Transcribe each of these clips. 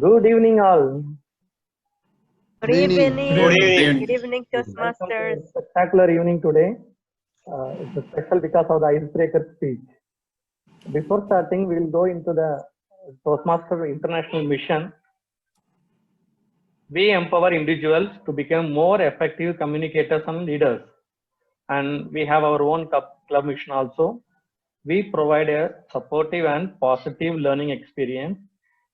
Good evening, all. Good evening. Good Evening, Welcome to Toastmasters. a spectacular evening today. It's a special because of the icebreaker speech. Before starting, we'll go into the Toastmaster International Mission. We empower individuals to become more effective communicators and leaders. And we have our own club mission also. We provide a supportive and positive learning experience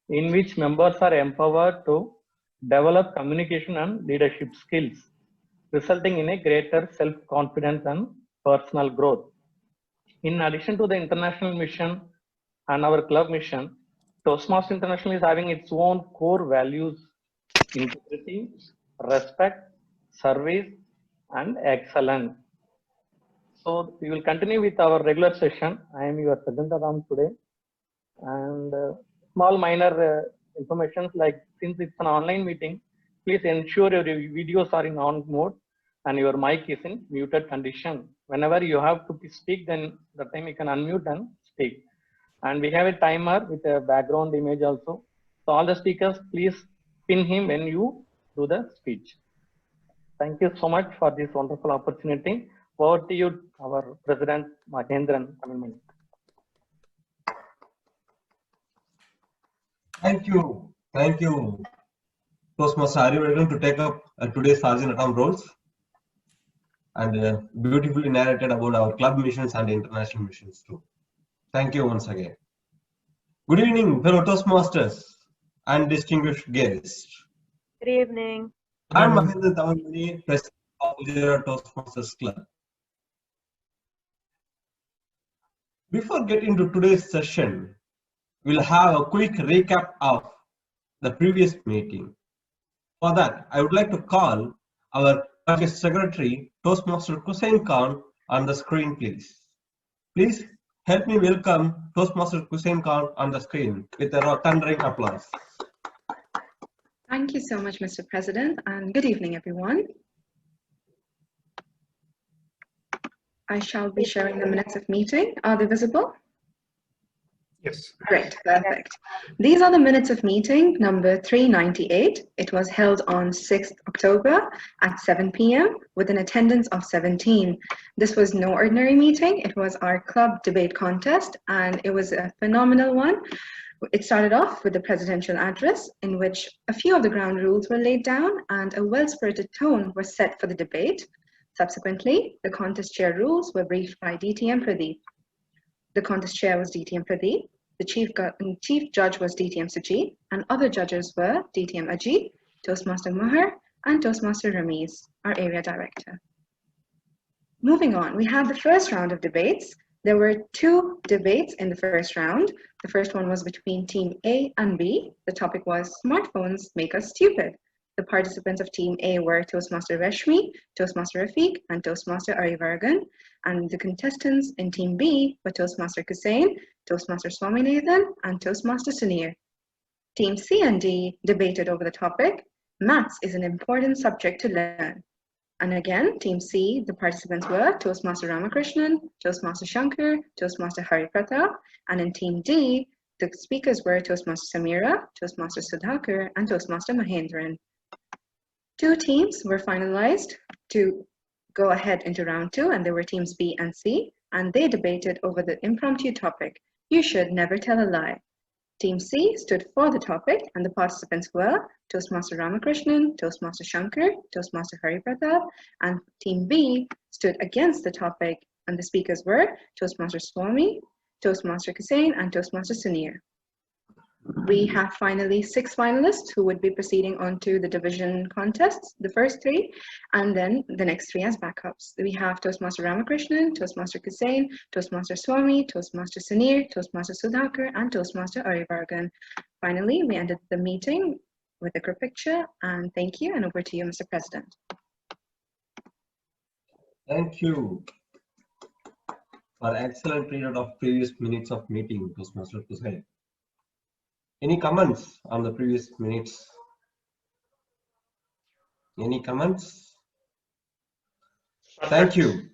in which members are empowered to develop communication and leadership skills, resulting in a greater self-confidence and personal growth. In addition to the international mission and our club mission, Toastmasters International is having its own core values: integrity, respect, service, and excellence. So we will continue with our regular session. I am your Sajanta Ram today, and small minor information like, since it's an online meeting, please ensure your videos are in on mode and your mic is in muted condition. Whenever you have to speak, then the time you can unmute and speak. And we have a timer with a background image also. So all the speakers, please pin him when you do the speech. Thank you so much for this wonderful opportunity. Over to you, our President Mahendran. Thank you. Toastmasters, are you ready to take up today's Sergeant at Arms roles? And beautifully narrated about our club missions and international missions too. Thank you once again. Good evening, fellow Toastmasters and distinguished guests. Good evening. I am Mahendran Thavanmani, President of Gujarat Toastmasters Club. Before getting to today's session, we'll have a quick recap of the previous meeting. For that, I would like to call our Project Secretary, Toastmaster Hussain Khan, on the screen, please. Please help me welcome Toastmaster Hussain Khan on the screen with a thundering applause. Thank you so much, Mr. President, and good evening, everyone. I shall be sharing the minutes of meeting. Are they visible? Yes. Great, perfect. These are the minutes of meeting number 398. It was held on 6th October at 7 p.m. with an attendance of 17. This was no ordinary meeting. It was our club debate contest, and it was a phenomenal one. It started off with the presidential address, in which a few of the ground rules were laid down and a well-spirited tone was set for the debate. Subsequently, the contest chair rules were briefed by DTM Pradeep. The contest chair was DTM Pradeep, the chief judge was DTM Sujit, and other judges were DTM Ajit, Toastmaster Mahar, and Toastmaster Ramiz, our area director. Moving on, we had the first round of debates. There were 2 debates in the first round. The first one was between Team A and B. The topic was Smartphones Make Us Stupid. The participants of Team A were Toastmaster Rashmi, Toastmaster Rafiq, and Toastmaster Arivargan. And the contestants in Team B were Toastmaster Hussain, Toastmaster Swaminathan, and Toastmaster Sunir. Team C and D debated over the topic, Maths is an important subject to learn. And again, Team C, the participants were Toastmaster Ramakrishnan, Toastmaster Shankar, Toastmaster Hari Pratap, and in Team D, the speakers were Toastmaster Samira, Toastmaster Sudhakar, and Toastmaster Mahendran. 2 teams were finalized to go ahead into round 2, and there were teams B and C, and they debated over the impromptu topic, You should never tell a lie. Team C stood for the topic, and the participants were Toastmaster Ramakrishnan, Toastmaster Shankar, Toastmaster Hari Pratap, and Team B stood against the topic, and the speakers were Toastmaster Swami, Toastmaster Hussain, and Toastmaster Sunir. We have finally 6 finalists who would be proceeding on to the division contests, the first 3, and then the next 3 as backups. We have Toastmaster Ramakrishnan, Toastmaster Hussain, Toastmaster Swami, Toastmaster Sunir, Toastmaster Sudhakar, and Toastmaster Arivargan. Finally, we ended the meeting with a group picture, and thank you, and over to you, Mr. President. Thank you for excellent period of previous minutes of meeting, Toastmaster Hussain. Any comments on the previous minutes? Any comments? Thank you.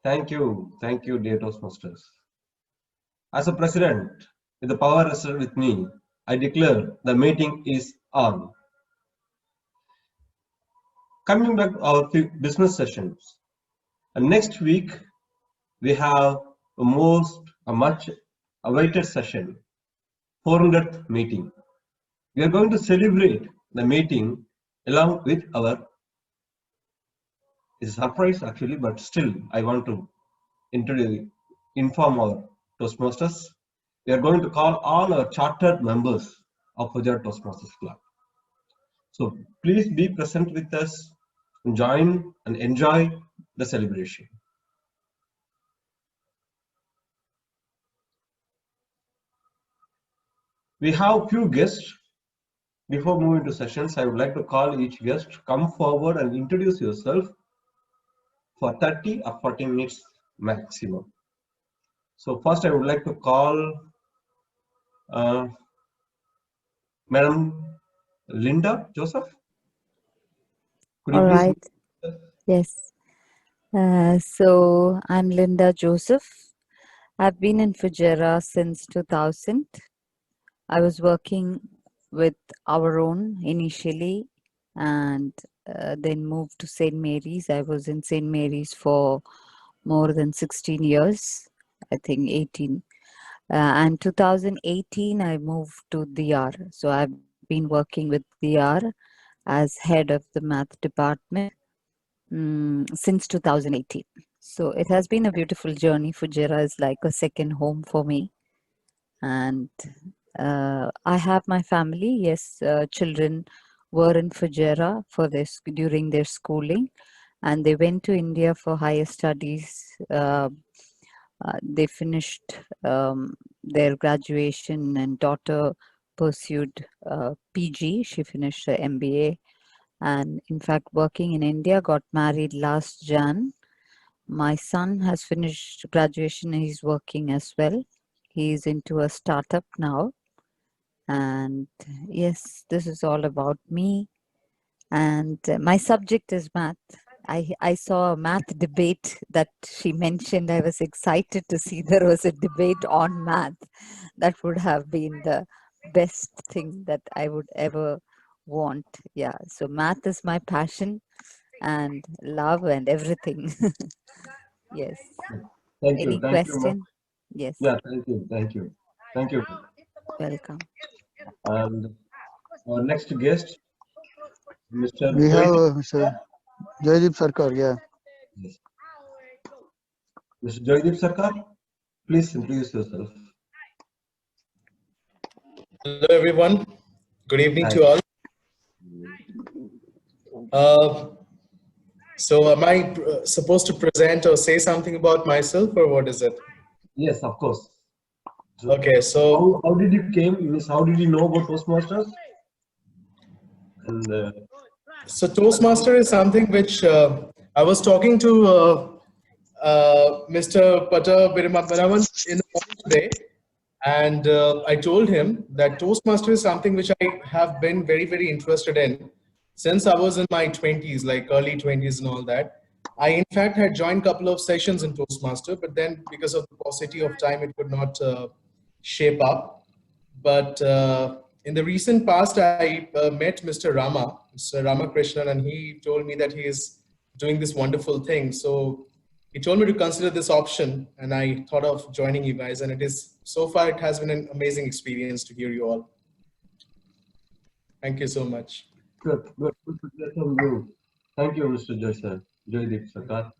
Thank you, dear Toastmasters. As a president, with the power vested with me, I declare the meeting is on. Coming back to our business sessions, and next week we have a much awaited session, 400th meeting. We are going to celebrate the meeting along with our, it's a surprise actually, but still I want to inform our Toastmasters. We are going to call all our chartered members of Fujairah Toastmasters Club. So please be present with us, join and enjoy the celebration. We have few guests. Before moving to sessions, I would like to call each guest to come forward and introduce yourself for 30 or 40 minutes maximum. So first I would like to call Madam Linda Joseph. Could you All please? right. Yes. So I'm Linda Joseph. I've been in Fujairah since 2000. I was working with our own initially and then moved to St. Mary's. I was in St. Mary's for more than 16 years, I think 18. And 2018, I moved to DR. So I've been working with DR as head of the math department since 2018. So it has been a beautiful journey. Fujairah is like a second home for me. And I have my family. Yes, children were in Fujairah for during their schooling, and they went to India for higher studies. They finished their graduation, and daughter pursued PG. She finished her MBA, and in fact, working in India. Got married last Jan. My son has finished graduation and he's working as well. He's into a startup now. And yes, this is all about me. And my subject is math. I saw a math debate that she mentioned. I was excited to see there was a debate on math. That would have been the best thing that I would ever want. Yeah, so math is my passion and love and everything. Yes. Thank Any you. Thank you. question? Yes. Yeah, thank you. Welcome. And our next guest, Mr. We have Joydeep. Mr. Joydeep Sarkar, yeah. Yes. Mr. Joydeep Sarkar, please introduce yourself. Hello, everyone. Good evening Hi. to all. So am I supposed to present or say something about myself, or what is it? Yes, of course. Okay, so how did you came? Means how did you know about Toastmasters? And so Toastmaster is something which I was talking to Mr. Pata Birmapanavan in the morning today, and I told him that Toastmaster is something which I have been very, very interested in since I was in my 20s, like early 20s and all that. I, in fact, had joined a couple of sessions in Toastmaster, but then because of the paucity of time, it could not shape up. But in the recent past, I met Mr. Ramakrishnan, and he told me that he is doing this wonderful thing. So he told me to consider this option, and I thought of joining you guys. And it is, so far, it has been an amazing experience to hear you all. Thank you so much. good to hear from you. Thank you, Mr. Joydeep Sarkar.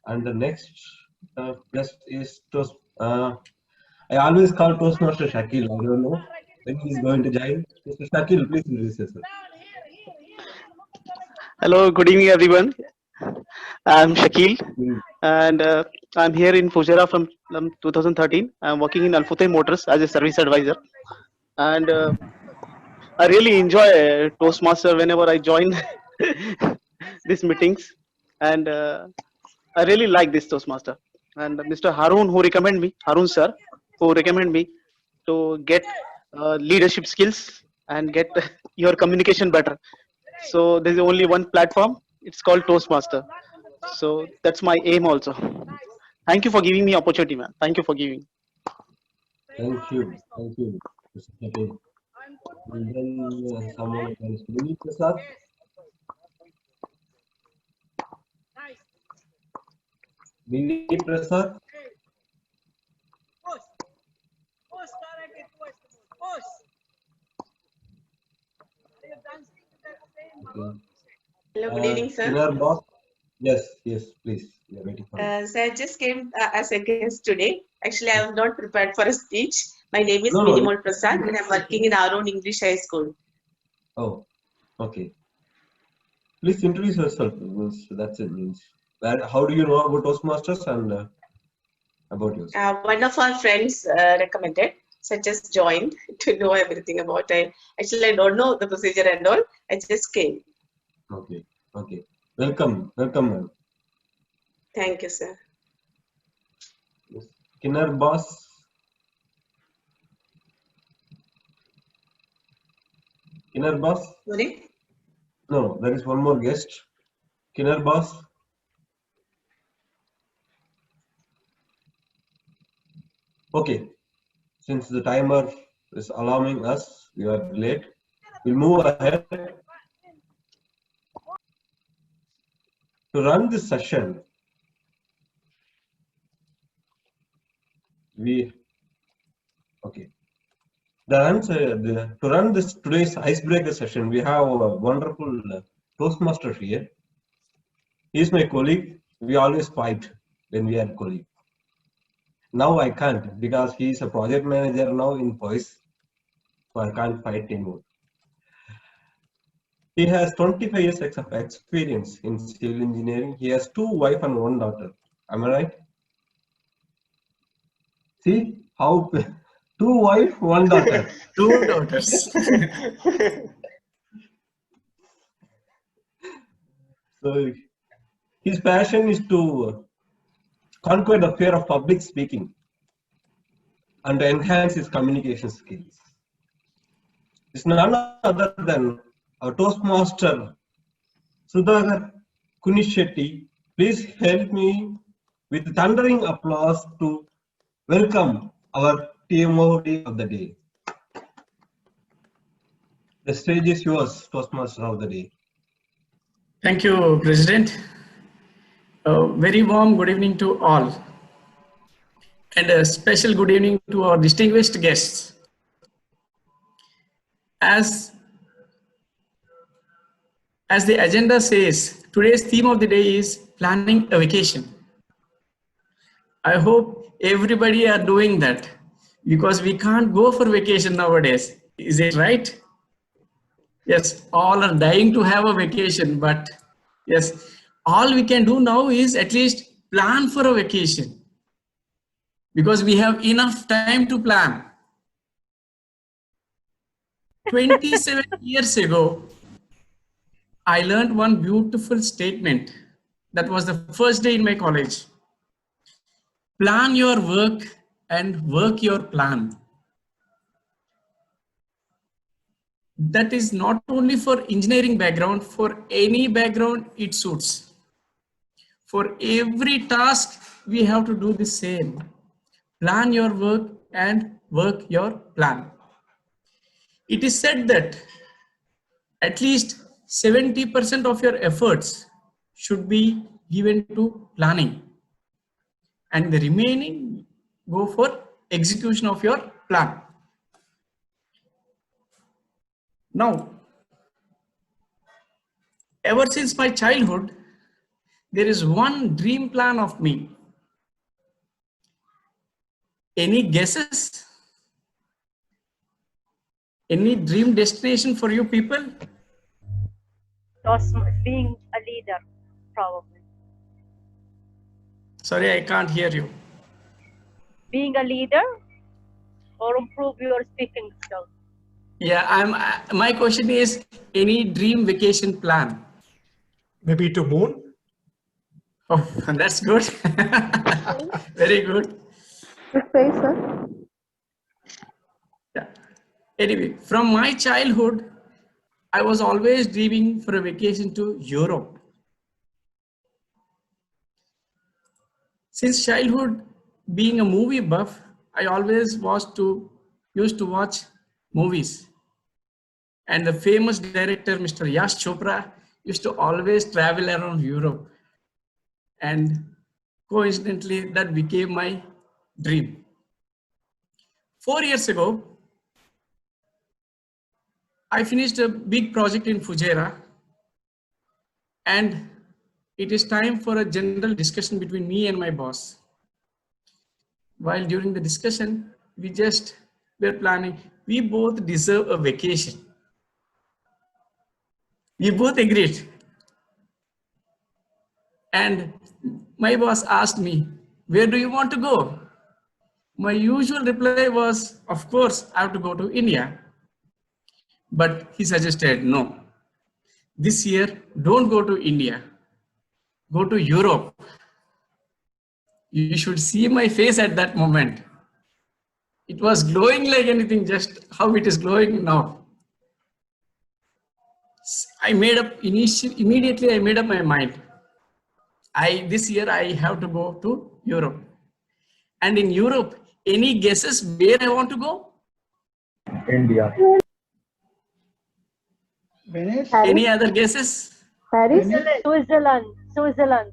And the next guest is I always call Toastmaster Shakil. I don't know when he's going to join. Mr. Shakil, please introduce yourself. Hello, good evening, everyone. I'm Shakil, and I'm here in Fujairah from 2013. I'm working in Alfutay Motors as a service advisor, and I really enjoy Toastmaster whenever I join these meetings, and I really like this Toastmaster. And Mr. Harun, Harun sir, who recommended me to get leadership skills and get your communication better. So there's only one platform. It's called Toastmaster. So that's my aim also. Thank you for giving me opportunity, man. Thank you for giving. Thank you. Thank you, Mr. Patel. And then someone else. Vinny Prasad. Vinny Prasad. Okay. Hello, good evening, sir. Kinar boss. Yes, yes, please. We are waiting for you. So I just came as a guest today. Actually, I was not prepared for a speech. My name is No, no. Minimal Prasad, and I'm working in our own English high school. Oh, okay. Please introduce yourself. That's it. Means how do you know about Toastmasters and about yourself? One of our friends recommended, so I just joined to know everything about it. Actually, I don't know the procedure and all. I just came. Okay, okay. Welcome, welcome, ma'am. Thank you, sir. Kinar boss. Kinar boss. Sorry? No, there is one more guest. Kinar boss. Okay. Since the timer is alarming us, we are late. We'll move ahead. To run this session, to run this today's icebreaker session, we have a wonderful Toastmaster here. He is my colleague. We always fight when we are colleagues. Now I can't because he is a project manager now in voice, so I can't fight anymore. He has 25 years of experience in civil engineering. He has 2 wives and 1 daughter. Am I right? See how 2 wives, 1 daughter. 2 daughters. So his passion is to conquer the fear of public speaking and enhance his communication skills. It's none other than our Toastmaster Sudhakar Kunishetty. Please help me with thundering applause to welcome our TMOD of the day. The stage is yours, Toastmaster of the day. Thank you, President. Very warm good evening to all. And a special good evening to our distinguished guests. As the agenda says, today's theme of the day is planning a vacation. I hope everybody are doing that because we can't go for vacation nowadays. Is it right? Yes, all are dying to have a vacation, but yes, all we can do now is at least plan for a vacation because we have enough time to plan. 27 years ago, I learned one beautiful statement. That was the first day in my college. Plan your work and work your plan. That is not only for engineering background, for any background it suits. For every task, we have to do the same. Plan your work and work your plan. It is said that at least 70% of your efforts should be given to planning, and the remaining go for execution of your plan. Now, ever since my childhood, there is one dream plan of me. Any guesses? Any dream destination for you people? Being a leader, probably. Sorry, I can't hear you. Being a leader or improve your speaking skills. Yeah, my question is any dream vacation plan? Maybe to moon? Oh, that's good. Very good. Yeah. Anyway, from my childhood, I was always dreaming for a vacation to Europe. Since childhood, being a movie buff, I always used to watch movies. And the famous director, Mr. Yash Chopra, used to always travel around Europe. And coincidentally, that became my dream. 4 years ago, I finished a big project in Fujairah, and it is time for a general discussion between me and my boss. While during the discussion, we just were planning, we both deserve a vacation. We both agreed. And my boss asked me, where do you want to go? My usual reply was, of course, I have to go to India. But he suggested, no, this year, don't go to India. Go to Europe. You should see my face at that moment. It was glowing like anything, just how it is glowing now. Immediately I made up my mind. This year I have to go to Europe. And in Europe, any guesses where I want to go? India. Venice? Any other guesses? Paris? Switzerland. Switzerland.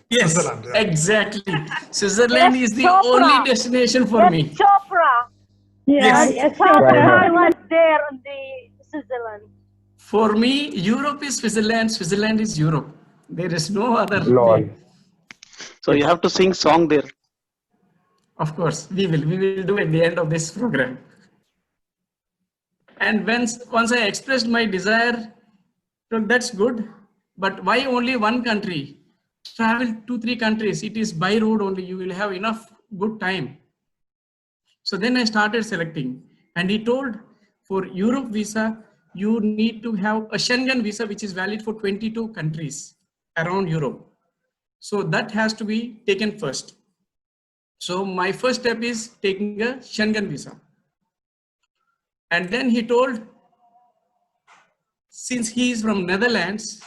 Yes, Switzerland, yeah. Exactly. Switzerland Yes, is the Chopra. only destination for Yes, me. Chopra. Yes. Chopra was there on the Switzerland. For me, Europe is Switzerland, Switzerland is Europe. There is no other Lol. way. So you have to sing song there. Of course, we will do at the end of this program. And once I expressed my desire, look, that's good, but why only one country? Travel 2-3 countries. It is by road only. You will have enough good time. So then I started selecting, and he told for Europe visa, you need to have a Schengen visa, which is valid for 22 countries around Europe. So that has to be taken first. So my first step is taking a Schengen visa. And then he told, since he is from Netherlands,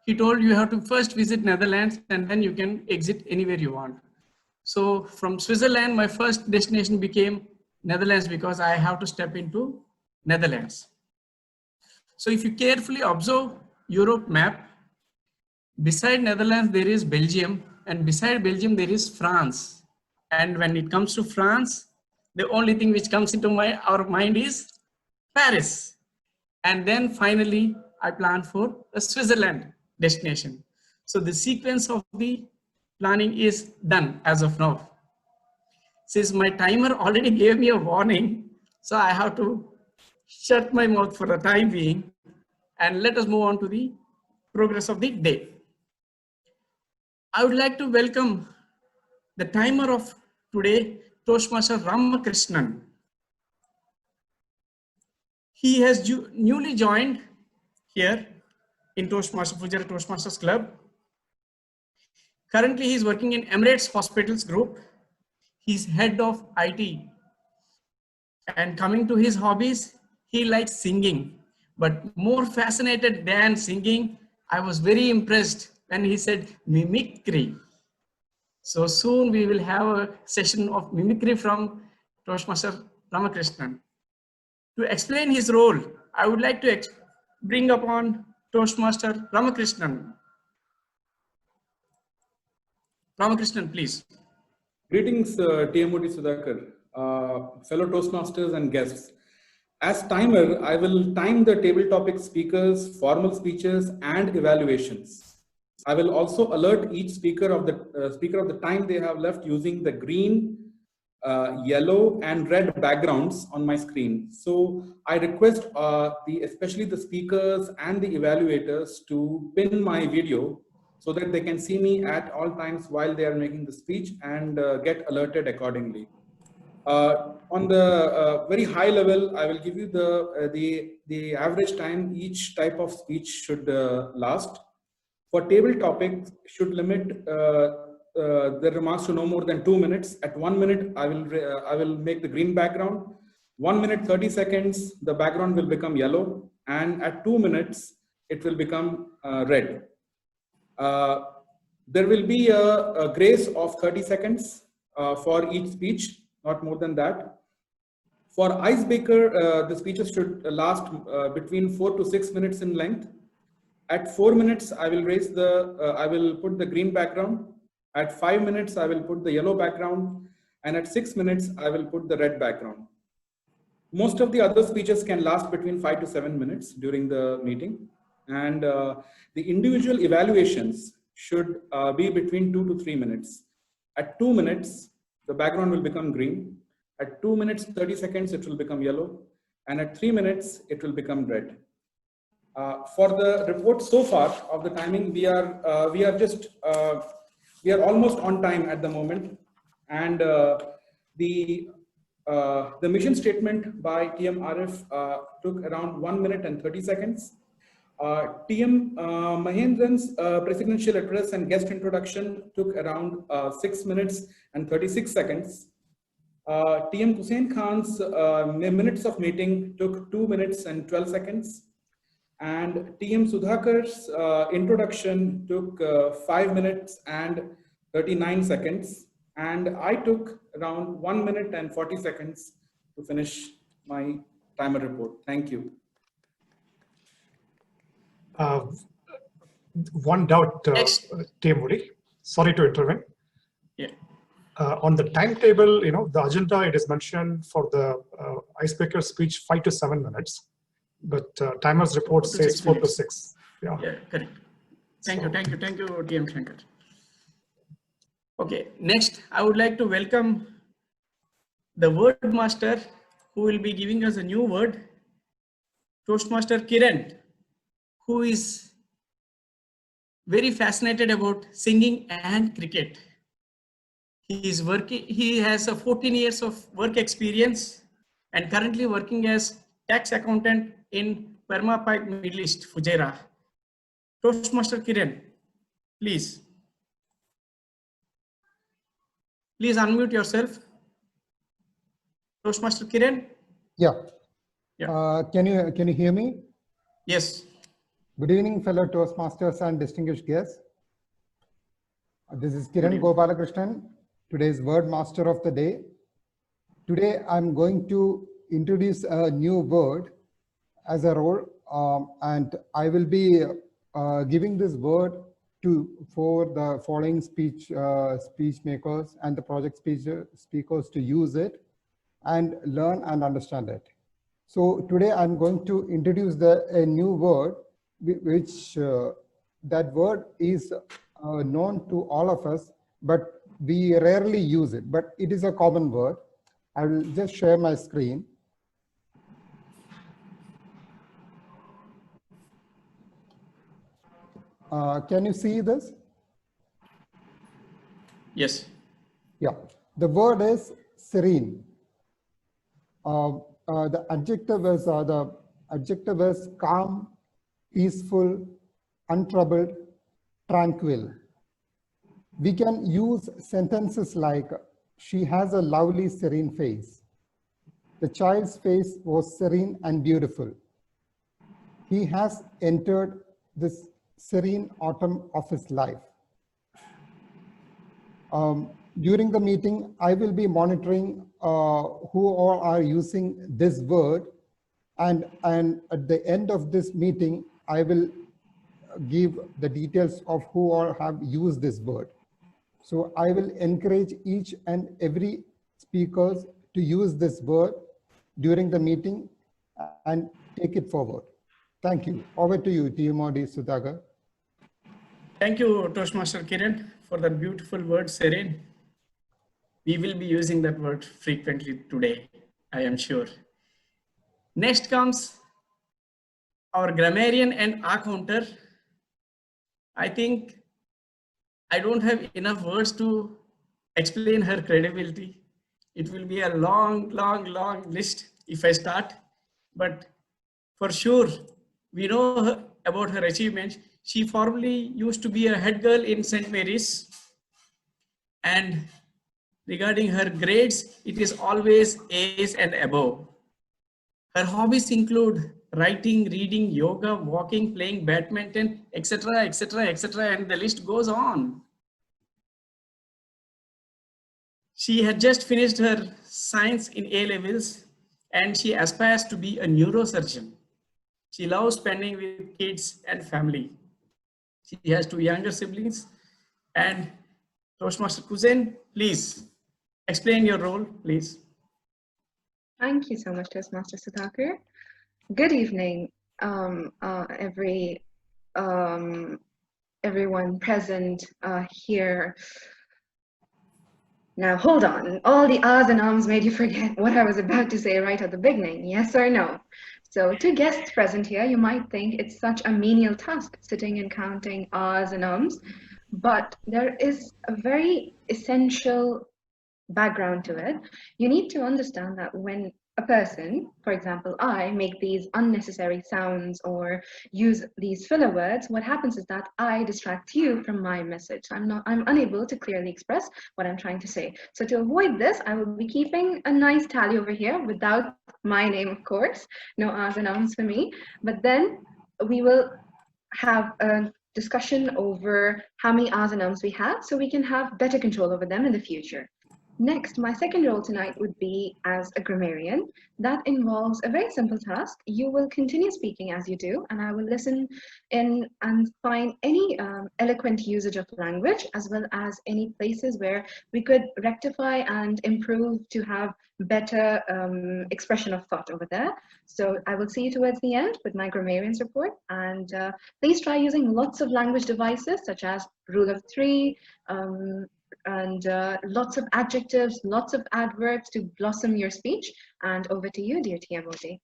he told you have to first visit Netherlands and then you can exit anywhere you want. So from Switzerland, my first destination became Netherlands because I have to step into Netherlands. So if you carefully observe Europe map, beside Netherlands, there is Belgium, and beside Belgium, there is France. And when it comes to France, the only thing which comes into our mind is Paris. And then finally, I planned for a Switzerland destination. So the sequence of the planning is done as of now. Since my timer already gave me a warning, so I have to shut my mouth for the time being, and let us move on to the progress of the day. I would like to welcome the timer of today, Toastmaster Ramakrishnan. He has newly joined here in Fujairah Toastmasters Club. Currently, he is working in Emirates Hospitals Group. He's head of IT. And coming to his hobbies, he likes singing. But more fascinated than singing, I was very impressed when he said mimicry. So soon we will have a session of mimicry from Toastmaster Ramakrishnan. To explain his role, I would like to bring upon Toastmaster Ramakrishnan. Ramakrishnan, please. Greetings, TMOD Sudhakar, fellow Toastmasters and guests. As timer, I will time the table topic speakers, formal speeches, and evaluations. I will also alert each speaker of the time they have left using the green, yellow, and red backgrounds on my screen. So I request especially the speakers and the evaluators to pin my video so that they can see me at all times while they are making the speech and get alerted accordingly. On the very high level, I will give you the average time each type of speech should last. For table topics, should limit the remarks to no more than 2 minutes. At 1 minute, I will make the green background. 1 minute 30 seconds, the background will become yellow, and at 2 minutes, it will become red. There will be a grace of 30 seconds for each speech, not more than that. For icebreaker, the speeches should last between 4 to 6 minutes in length. At 4 minutes, I will put the green background. At 5 minutes, I will put the yellow background. And at 6 minutes, I will put the red background. Most of the other speeches can last between 5 to 7 minutes during the meeting. And the individual evaluations should be between 2 to 3 minutes. At 2 minutes, the background will become green. At 2 minutes, 30 seconds, it will become yellow. And at 3 minutes, it will become red. For the report so far of the timing, we are almost on time at the moment. And the mission statement by TM Arif took around 1 minute and 30 seconds. TM Mahendran's presidential address and guest introduction took around 6 minutes and 36 seconds. TM Hussain Khan's minutes of meeting took 2 minutes and 12 seconds. And TM Sudhakar's introduction took 5 minutes and 39 seconds. And I took around 1 minute and 40 seconds to finish my timer report. Thank you. One doubt, TM Woody. Sorry to intervene. Yeah. On the timetable, the agenda, it is mentioned for the icebreaker speech 5 to 7 minutes, but timer's report says 4 to 6. Yeah, correct. Thank you, TM Shankar. Okay, next I would like to welcome the word master who will be giving us a new word, Toastmaster Kiran, who is very fascinated about singing and cricket. He has a 14 years of work experience and currently working as tax accountant in Burma Pike, Middle East, Fujairah. Toastmaster Kiran, please. Please unmute yourself. Toastmaster Kiran? Yeah. Yeah. Can you hear me? Yes. Good evening, fellow Toastmasters and distinguished guests. This is Kiran Gopalakrishnan, today's word master of the day. Today, I'm going to introduce a new word as a role, and I will be giving this word for the following speech makers and the project speakers to use it and learn and understand it. So today I'm going to introduce a new word, which that word is known to all of us, but we rarely use it, but it is a common word. I will just share my screen. Can you see this? Yes. Yeah. The word is serene. The adjective is calm, peaceful, untroubled, tranquil. We can use sentences like, she has a lovely serene face. The child's face was serene and beautiful. He has entered this serene autumn of his life. During the meeting, I will be monitoring who all are using this word, and at the end of this meeting, I will give the details of who all have used this word. So I will encourage each and every speakers to use this word during the meeting and take it forward. Thank you. Over to you, TMOD Sudhakar. Thank you, Toastmaster Kiran, for that beautiful word, serene. We will be using that word frequently today, I am sure. Next comes our grammarian and accounter. I think I don't have enough words to explain her credibility. It will be a long list if I start, but for sure, we know about her achievements. She formerly used to be a head girl in St. Mary's, and regarding her grades, it is always A's and above. Her hobbies include writing, reading, yoga, walking, playing badminton, etc., etc., etc., and the list goes on. She had just finished her science in A levels and she aspires to be a neurosurgeon. She loves spending with kids and family. She has 2 younger siblings. And Toastmaster Kusen, please explain your role, please. Thank you so much, Toastmaster Sudhakar. Good evening, everyone present here. Now, hold on. All the ahs and ums made you forget what I was about to say right at the beginning. Yes or no? So to guests present here, you might think it's such a menial task sitting and counting ahs and ums, but there is a very essential background to it. You need to understand that when a person, for example, I make these unnecessary sounds or use these filler words, what happens is that I distract you from my message. I'm unable to clearly express what I'm trying to say. So to avoid this, I will be keeping a nice tally over here without my name, of course. No ahs and ums for me. But then we will have a discussion over how many ahs and ums we have so we can have better control over them in the future. Next, my second role tonight would be as a grammarian. That involves a very simple task. You will continue speaking as you do, and I will listen in and find any eloquent usage of language, as well as any places where we could rectify and improve to have better expression of thought over there. So I will see you towards the end with my grammarian's report, and please try using lots of language devices such as rule of 3, and lots of adjectives, lots of adverbs to blossom your speech. And over to you, dear TMOD.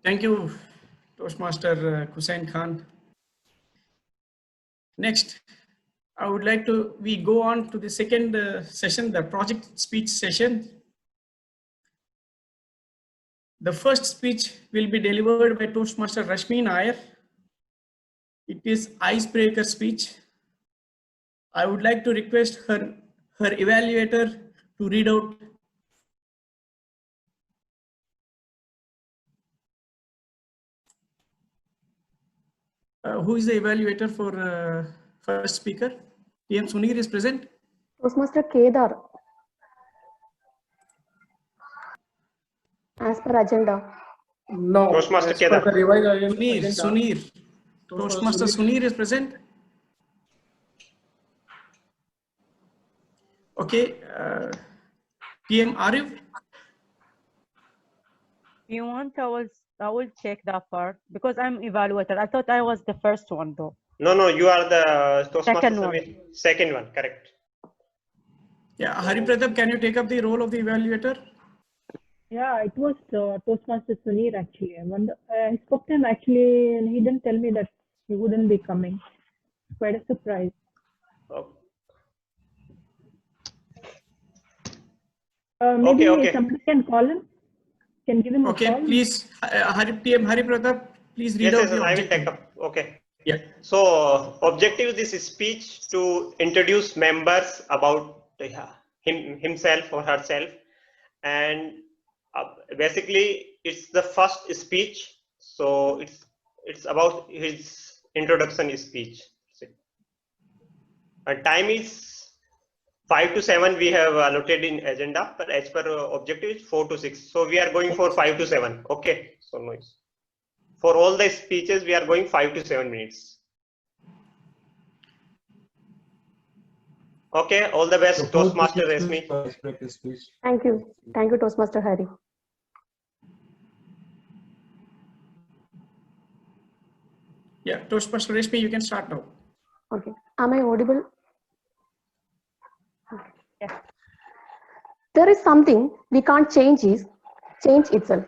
Thank you, Toastmaster Hussain Khan. Next, I would like we go on to the second session, the project speech session. The first speech will be delivered by Toastmaster Rashmi Nair. It is icebreaker speech. I would like to request her evaluator to read out. Who is the evaluator for first speaker? TM Sunir is present. Toastmaster Kedar. As per agenda. No. Toastmaster Kedar. Sunir. Toastmaster Sunir is present. Okay. TM Arif. If you want, I will check that part because I'm evaluator. I thought I was the first one though. No, you are the second one. Second one, correct. Yeah, Hari Pratap, can you take up the role of the evaluator? Yeah, it was Toastmaster Sunir actually. When I spoke to him actually, and he didn't tell me that he wouldn't be coming. Quite a surprise. Oh. Maybe okay. somebody can call him. Can give him a call. Okay, please, Hari Pratap, please read out the objective. I will take up. Okay. Yeah. So, objective of this speech to introduce members about himself or herself, and basically it's the first speech. So it's about his introduction speech. And time is 5 to 7 we have allotted in agenda, but as per objective is 4 to 6. So we are going for 5 to 7. Okay. So noise. For all the speeches, we are going 5 to 7 minutes. Okay. All the best, Toastmaster Resmi. Thank you. Thank you, Toastmaster Hari. Yeah, Toastmaster Resmi, you can start now. Okay. Am I audible? Yes. There is something we can't change itself.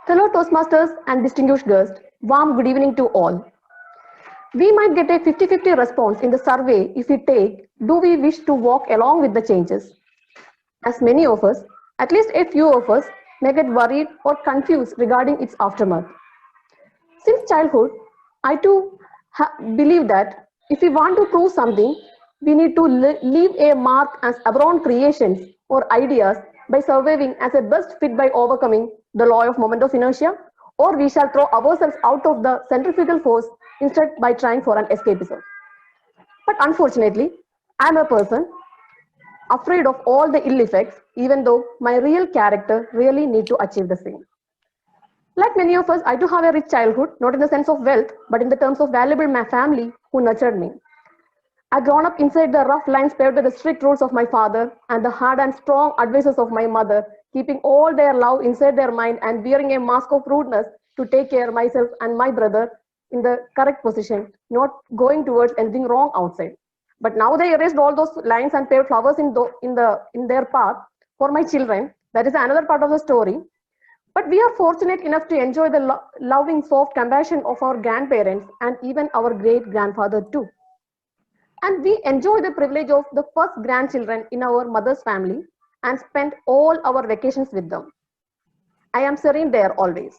Fellow Toastmasters and distinguished guests, warm good evening to all. We might get a 50-50 response in the survey if we take, do we wish to walk along with the changes? As many of us, at least a few of us, may get worried or confused regarding its aftermath. Since childhood, I too believe that if we want to prove something, we need to leave a mark as abroad creations or ideas by surviving as a best fit by overcoming the law of moment of inertia, or we shall throw ourselves out of the centrifugal force instead by trying for an escapism. But unfortunately, I am a person afraid of all the ill effects, even though my real character really need to achieve the same. Like many of us, I do have a rich childhood, not in the sense of wealth, but in the terms of valuable my family who nurtured me. I've grown up inside the rough lines paved by the strict rules of my father and the hard and strong advices of my mother, keeping all their love inside their mind and wearing a mask of rudeness to take care of myself and my brother in the correct position, not going towards anything wrong outside. But now they erased all those lines and paved flowers in their path for my children. That is another part of the story. But we are fortunate enough to enjoy the loving, soft compassion of our grandparents and even our great-grandfather too. And we enjoy the privilege of the first grandchildren in our mother's family and spend all our vacations with them. I am serene there always.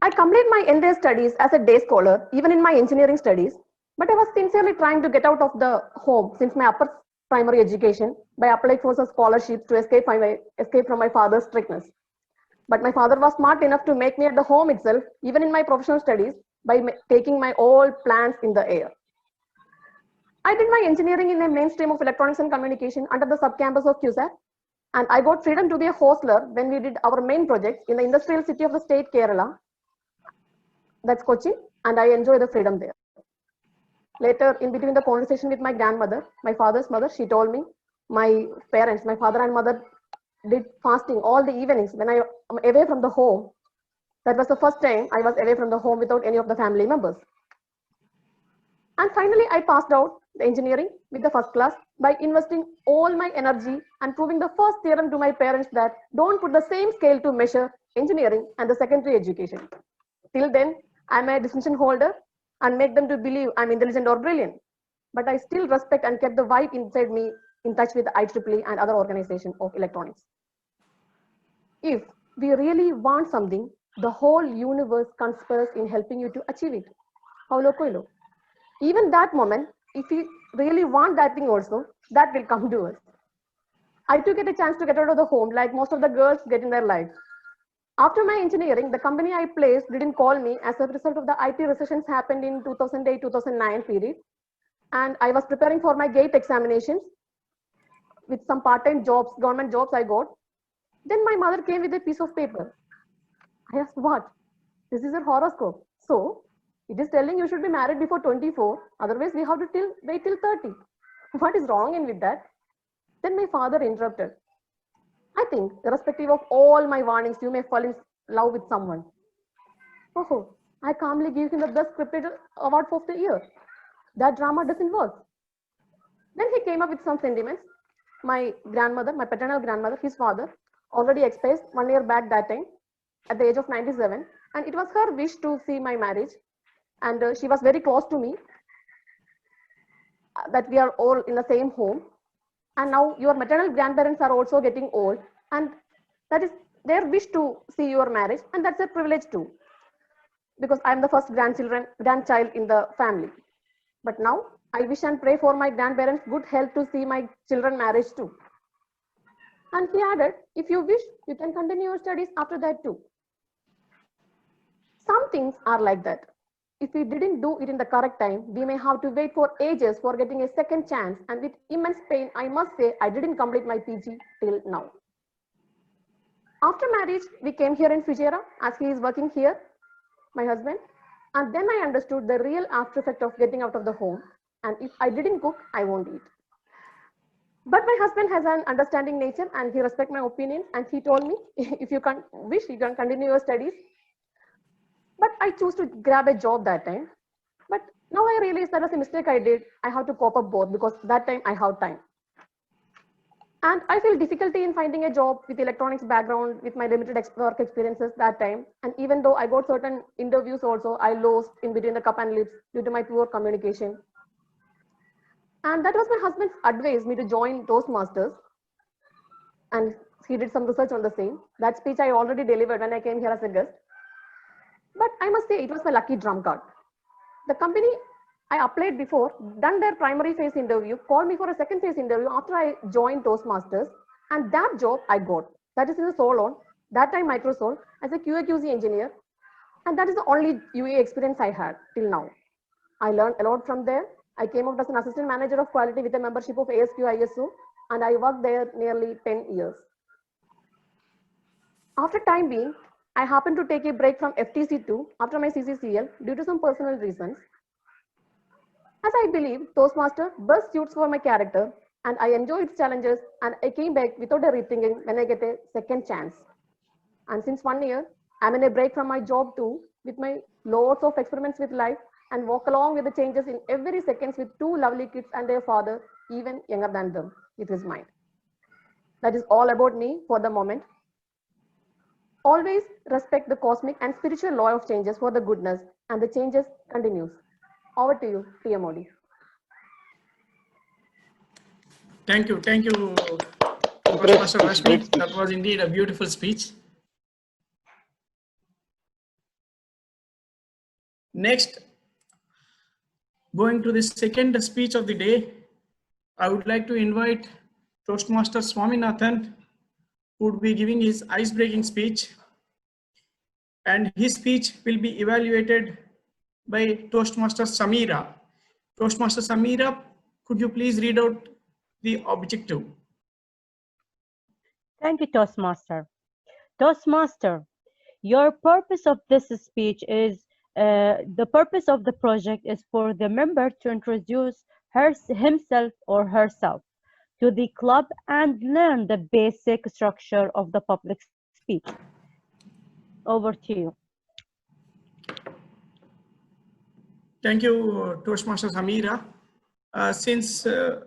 I completed my entire studies as a day scholar, even in my engineering studies, but I was sincerely trying to get out of the home since my upper primary education by applying for some scholarships to escape from my father's strictness. But my father was smart enough to make me at the home itself, even in my professional studies, by taking my all plans in the air. I did my engineering in a mainstream of electronics and communication under the subcampus of QSAT, and I got freedom to be a hostler when we did our main project in the industrial city of the state Kerala, that's Kochi, and I enjoy the freedom there. Later, in between the conversation with my grandmother, my father's mother, she told me my parents, my father and mother, did fasting all the evenings when I am away from the home. That was the first time I was away from the home without any of the family members. And finally, I passed out the engineering with the first class by investing all my energy and proving the first theorem to my parents that don't put the same scale to measure engineering and the secondary education. Till then, I'm a distinction holder and make them to believe I'm intelligent or brilliant. But I still respect and kept the vibe inside me in touch with the IEEE and other organizations of electronics. If we really want something, the whole universe conspires in helping you to achieve it. Paulo Coelho. Even that moment, if you really want that thing also, that will come to us. I took it a chance to get out of the home like most of the girls get in their lives. After my engineering, the company I placed didn't call me as a result of the IT recessions happened in 2008-2009 period. And I was preparing for my GATE examinations with some part-time jobs, government jobs I got. Then my mother came with a piece of paper. I asked, what? This is a horoscope. So it is telling you should be married before 24. Otherwise, we have to wait till 30. What is wrong in with that? Then my father interrupted. I think, irrespective of all my warnings, you may fall in love with someone. Oh, I calmly give him the best scripted award of the year. That drama doesn't work. Then he came up with some sentiments. My grandmother, my paternal grandmother, his father, already expired 1 year back that time at the age of 97. And it was her wish to see my marriage. And she was very close to me, that we are all in the same home. And now your maternal grandparents are also getting old, and that is their wish to see your marriage, and that's a privilege too, because I'm the first grandchild in the family. But now I wish and pray for my grandparents' good health to see my children marriage too. And he added, if you wish, you can continue your studies after that too. Some things are like that. If we didn't do it in the correct time, we may have to wait for ages for getting a second chance. And with immense pain, I must say, I didn't complete my PG till now. After marriage, we came here in Fujairah as he is working here, my husband. And then I understood the real after effect of getting out of the home. And if I didn't cook, I won't eat. But my husband has an understanding nature and he respects my opinions. And he told me, if you can wish, you can continue your studies. But I choose to grab a job that time. But now I realize that was a mistake I did. I have to cope up both because that time I have time. And I feel difficulty in finding a job with electronics background with my limited work experiences that time. And even though I got certain interviews also, I lost in between the cup and lips due to my poor communication. And that was my husband's advice me to join Toastmasters. And he did some research on the same. That speech I already delivered when I came here as a guest. But I must say it was my lucky drum card. The company I applied before, done their primary phase interview, called me for a second phase interview after I joined Toastmasters. And that job I got. That is in the Solon, that time Microsoft, as a QA/QC engineer. And that is the only UA experience I had till now. I learned a lot from there. I came out as an assistant manager of quality with a membership of ASQ ISO, and I worked there nearly 10 years. After time being, I happened to take a break from FTC too after my CCCL due to some personal reasons. As I believe Toastmaster best suits for my character, and I enjoy its challenges, and I came back without a rethinking when I get a second chance. And since 1 year, I'm in a break from my job too, with my lots of experiments with life, and walk along with the changes in every seconds with two lovely kids and their father, even younger than them, with his mind. That is all about me for the moment. Always respect the cosmic and spiritual law of changes for the goodness, and the changes continues. Over to you, TMOD. Thank you, Toastmaster Rashmi. That was indeed a beautiful speech. Next, going to the second speech of the day, I would like to invite Toastmaster Swaminathan, who would be giving his ice-breaking speech, and his speech will be evaluated by Toastmaster Samira. Toastmaster Samira, could you please read out the objective? Thank you, Toastmaster. Toastmaster, your purpose of this speech is, the purpose of the project is for the member to introduce himself or herself to the club and learn the basic structure of the public speech. Over to you. Thank you, Toastmaster Samira. Since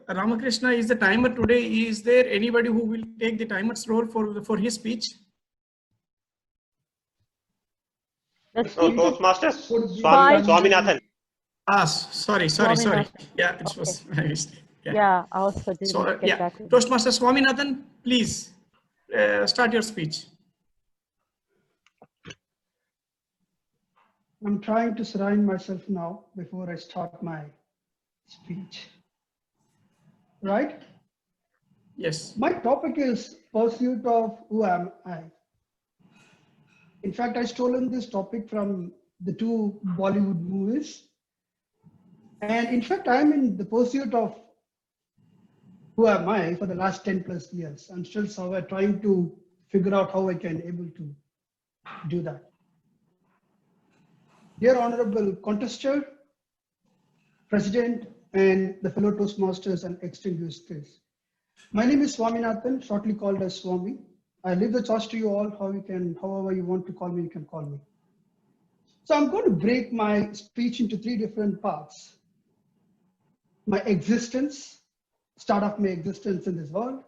Ramakrishna is the timer today, is there anybody who will take the timer's role for his speech? Toastmasters, Swaminathan. Sorry. Yeah, it was my mistake. Yeah, I also didn't So, get that. Toastmaster Swaminathan, please start your speech. I'm trying to surround myself now before I start my speech. Right? Yes. My topic is pursuit of who am I. In fact, I stolen this topic from the two Bollywood movies. And in fact, I'm in the pursuit of who am I for the last 10 plus years. I'm still somewhere trying to figure out how I can able to do that. Dear Honorable Contester, President, and the fellow Toastmasters and extinguished guests. My name is Swaminathan, shortly called as Swami. I leave the choice to you all, however you want to call me, you can call me. So I'm going to break my speech into three different parts. My existence, start off my existence in this world,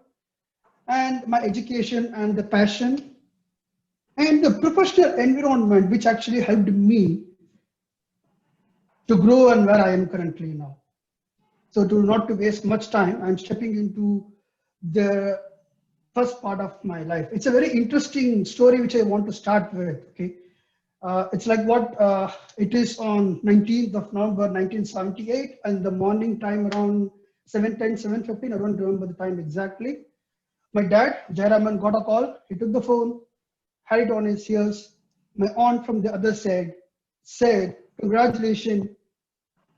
and my education and the passion, and the professional environment which actually helped me to grow and where I am currently now. So not to waste much time, I'm stepping into the first part of my life. It's a very interesting story which I want to start with. Okay, it's like what it is on 19th of November 1978, and the morning time around 7:10, 7:15. I don't remember the time exactly. My dad, Jayaraman, got a call. He took the phone, had it on his ears. My aunt from the other side said, "Congratulations,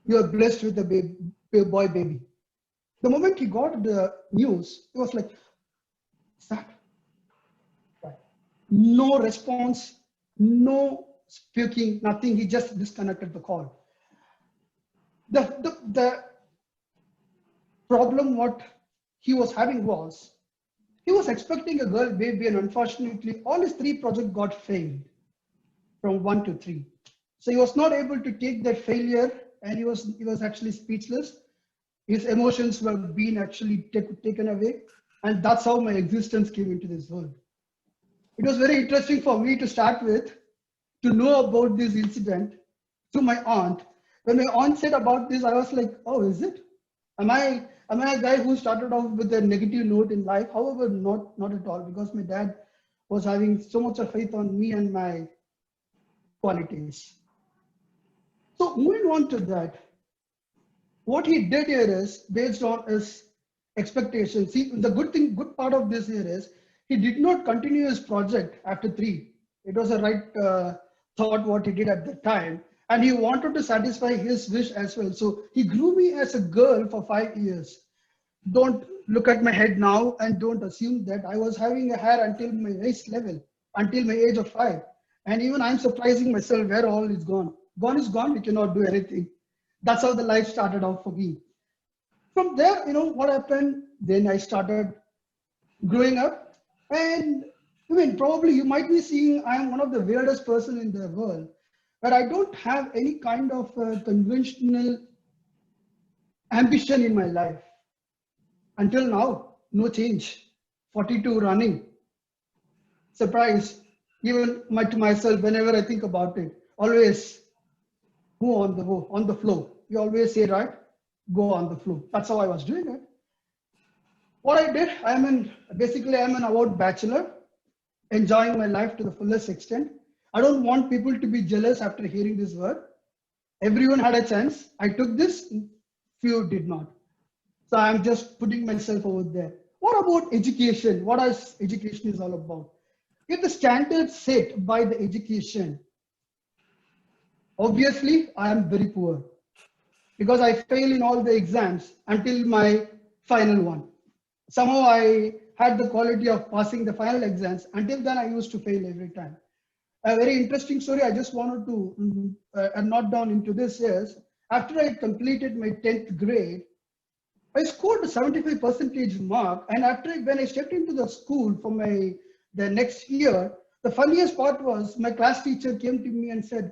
you are blessed with a boy baby." The moment he got the news, it was like, "What's that?" Right. No response, no speaking, nothing. He just disconnected the call. The problem what he was having was, he was expecting a girl baby, and unfortunately all his three projects got failed from 1 to 3. So he was not able to take that failure, and he was actually speechless. His emotions were being actually taken away, and that's how my existence came into this world. It was very interesting for me to start with, to know about this incident through my aunt. When my aunt said about this, I was like, "Oh, is it? Am I a guy who started off with a negative note in life?" However, not at all, because my dad was having so much of faith on me and my qualities. So moving on to that, what he did here is based on his expectations. See, the good part of this here is he did not continue his project after 3. It was a right thought what he did at the time, and he wanted to satisfy his wish as well. So he grew me as a girl for 5 years. Don't look at my head now and don't assume that I was having a hair until my waist level, until my age of 5. And even I'm surprising myself where all is gone. Gone is gone, we cannot do anything. That's how the life started out for me. From there, what happened, then I started growing up. And I mean, probably you might be seeing I'm one of the weirdest person in the world, but I don't have any kind of conventional ambition in my life. Until now, no change. 42 running. Surprise. Even to myself, whenever I think about it, always go on the flow. You always say, right? Go on the flow. That's how I was doing it. What I did, basically I'm an avowed bachelor, enjoying my life to the fullest extent. I don't want people to be jealous after hearing this word. Everyone had a chance. I took this, few did not. So I'm just putting myself over there. What about education? What is education is all about? If the standards set by the education, obviously I am very poor because I fail in all the exams until my final one. Somehow I had the quality of passing the final exams. Until then I used to fail every time. A very interesting story I just wanted to note down into this is, after I completed my 10th grade, I scored a 75% mark, and when I stepped into the school for the next year, the funniest part was my class teacher came to me and said,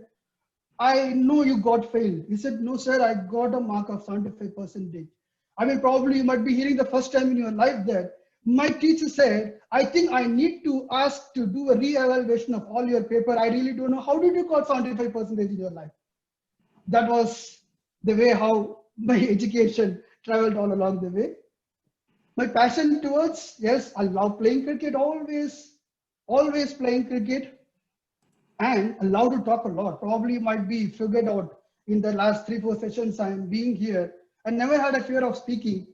I know you got failed. He said, no sir, I got a mark of 75%. I mean, probably you might be hearing the first time in your life that my teacher said, I think I need to ask to do a re-evaluation of all your paper. I really don't know. How did you got 75% in your life? That was the way how my education traveled all along the way. My passion towards, yes, I love playing cricket, always playing cricket, and I love to talk a lot. Probably might be figured out in the last 3-4 sessions I'm being here. I never had a fear of speaking.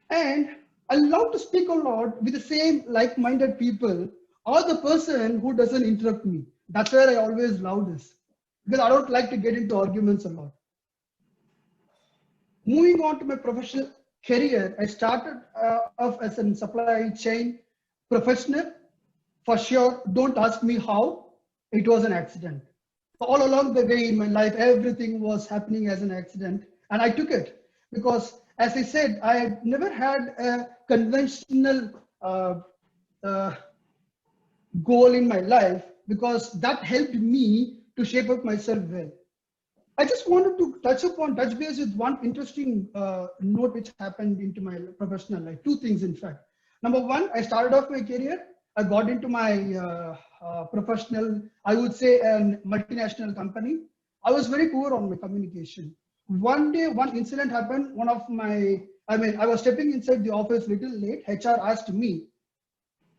And I love to speak a lot with the same like-minded people or the person who doesn't interrupt me. That's where I always love this, because I don't like to get into arguments a lot. Moving on to my professional career, I started off as a supply chain professional. For sure, don't ask me how, it was an accident. All along the way in my life, everything was happening as an accident, and I took it because, as I said, I had never had a conventional goal in my life, because that helped me to shape up myself well. I just wanted to touch base with one interesting note which happened into my professional life. Two things, in fact. Number one, I started off my career. I got into my professional, I would say, a multinational company. I was very poor on my communication. One day, one incident happened. I was stepping inside the office a little late. HR asked me,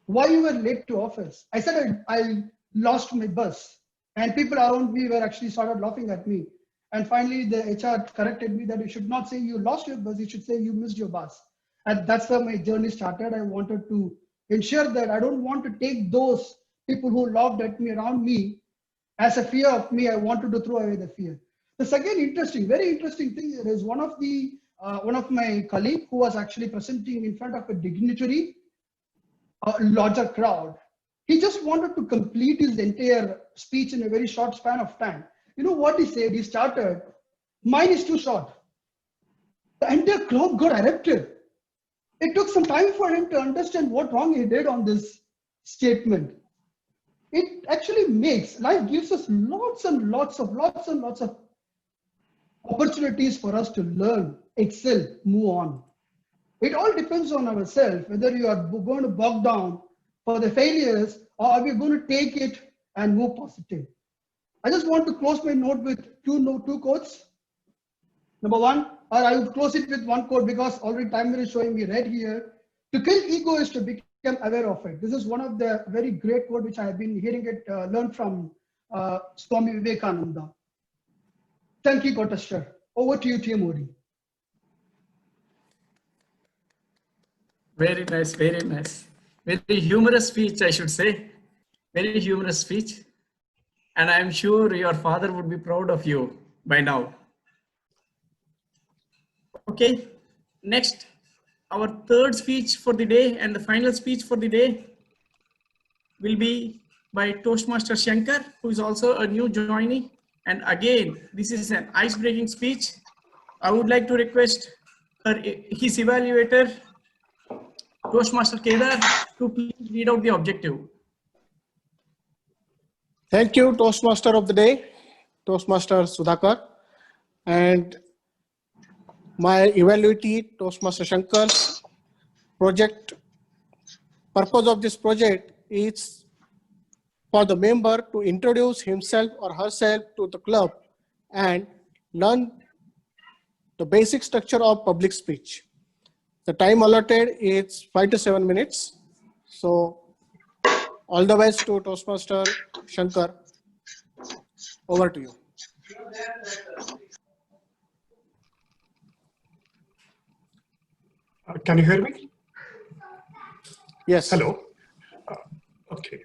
why you were late to office? I said, I lost my bus. And people around me were actually started laughing at me. And finally, the HR corrected me that you should not say you lost your bus, you should say you missed your bus. And that's where my journey started. I wanted to ensure that I don't want to take those people who laughed at me around me as a fear of me. I wanted to throw away the fear. The second very interesting thing is one of my colleague who was actually presenting in front of a dignitary, a larger crowd. He just wanted to complete his entire speech in a very short span of time. You know what he said? He started, mine is too short. The entire crowd got erupted. It took some time for him to understand what wrong he did on this statement. It actually life gives us lots and lots of opportunities for us to learn, excel, move on. It all depends on ourselves, whether you are going to bog down for the failures or are we going to take it and move positive. I just want to close my note with two quotes. Number one, or I would close it with one quote because already timer is showing me red here. To kill ego is to become aware of it. This is one of the very great quote which I have been hearing it learned from Swami Vivekananda. Thank you, Kotasher. Over to you, TMOD. Very nice, very nice. Very humorous speech, I should say. Very humorous speech. and I'm sure your father would be proud of you by now. Okay, next, our third speech for the day and the final speech for the day will be by Toastmaster Shankar, who is also a new joinee. And again, this is an ice-breaking speech. I would like to request his evaluator, Toastmaster Kedar, to please read out the objective. Thank you, Toastmaster of the day, Toastmaster Sudhakar, and my evaluatee, Toastmaster Shankar's project. Purpose of this project is for the member to introduce himself or herself to the club and learn the basic structure of public speech. The time allotted is 5 to 7 minutes. So all the best to Toastmaster Shankar. Over to you. Can you hear me? Yes. Hello. Okay.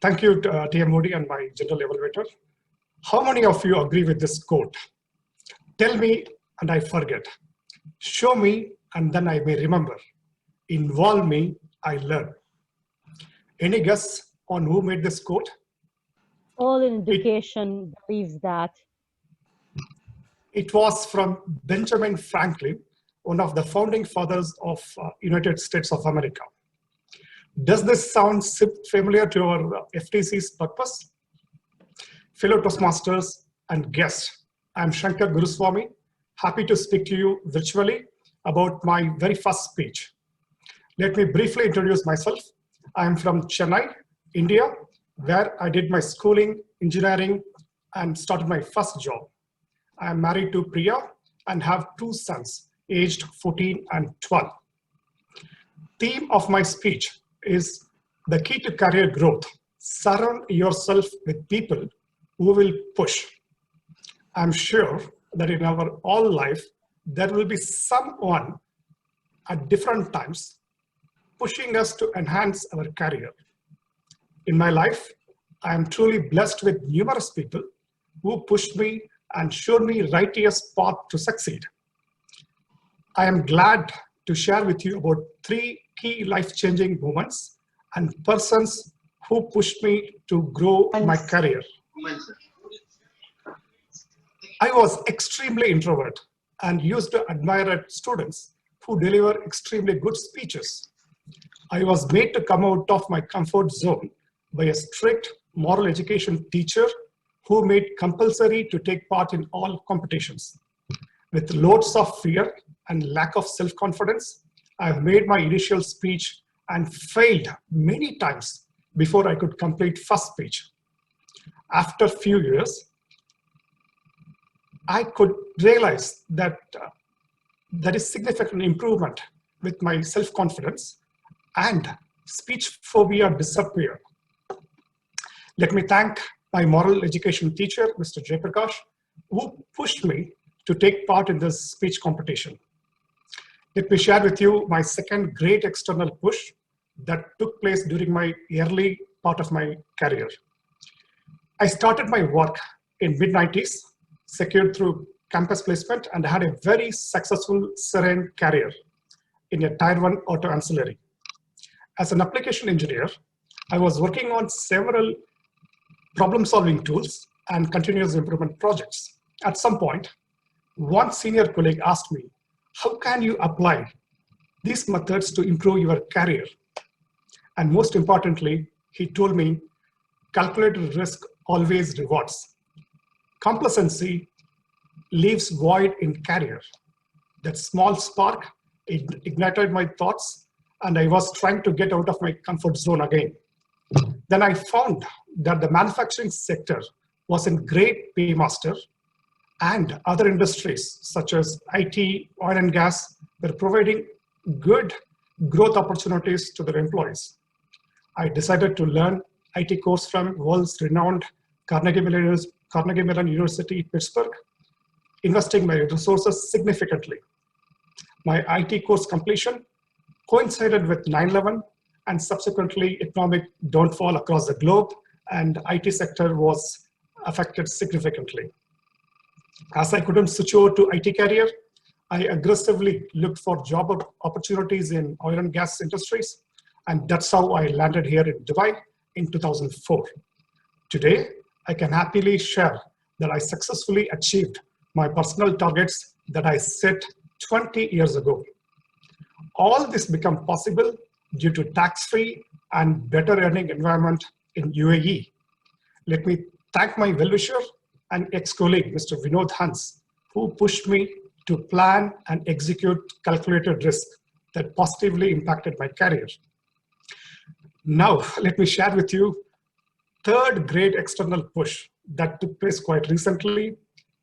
Thank you, TMOD and my general evaluator. How many of you agree with this quote? Tell me and I forget. Show me and then I may remember. Involve me, I learn. Any guess on who made this quote? All in education believes that. It was from Benjamin Franklin, one of the founding fathers of United States of America. Does this sound familiar to our FTC's purpose? Fellow Toastmasters and guests, I'm Shankar Guruswamy, happy to speak to you virtually about my very first speech. Let me briefly introduce myself. I'm from Chennai, India, where I did my schooling, engineering, and started my first job. I am married to Priya and have 2 sons, aged 14 and 12. Theme of my speech is the key to career growth. Surround yourself with people who will push. I'm sure that in our all life, there will be someone at different times pushing us to enhance our career. In my life, I am truly blessed with numerous people who pushed me and showed me righteous path to succeed. I am glad to share with you about 3 key life-changing moments and persons who pushed me to grow my career. I was extremely introvert and used to admire students who deliver extremely good speeches. I was made to come out of my comfort zone by a strict moral education teacher who made compulsory to take part in all competitions. With loads of fear and lack of self-confidence, I made my initial speech and failed many times before I could complete first speech. After a few years, I could realize that there is significant improvement with my self-confidence and speech phobia disappeared. Let me thank my moral education teacher, Mr. Jayaprakash, who pushed me to take part in this speech competition. Let me share with you my second great external push that took place during my early part of my career. I started my work in mid-90s, secured through campus placement, and had a very successful serene career in a Tier 1 auto ancillary. As an application engineer, I was working on several problem-solving tools and continuous improvement projects. At some point, one senior colleague asked me, how can you apply these methods to improve your career? And most importantly, he told me, calculated risk always rewards. Complacency leaves void in career. That small spark ignited my thoughts, and I was trying to get out of my comfort zone again. Then I found that the manufacturing sector was in great paymaster, and other industries such as IT, oil and gas were providing good growth opportunities to their employees. I decided to learn IT course from world's renowned Carnegie Mellon University, Pittsburgh, investing my resources significantly. My IT course completion coincided with 9/11 and subsequently economic downfall across the globe, and IT sector was affected significantly. As I couldn't switch over to IT career, I aggressively looked for job opportunities in oil and gas industries, and that's how I landed here in Dubai in 2004. Today, I can happily share that I successfully achieved my personal targets that I set 20 years ago. All this became possible due to tax-free and better earning environment in UAE. Let me thank my well-wisher and ex-colleague, Mr. Vinod Hans, who pushed me to plan and execute calculated risk that positively impacted my career. Now, let me share with you third great external push that took place quite recently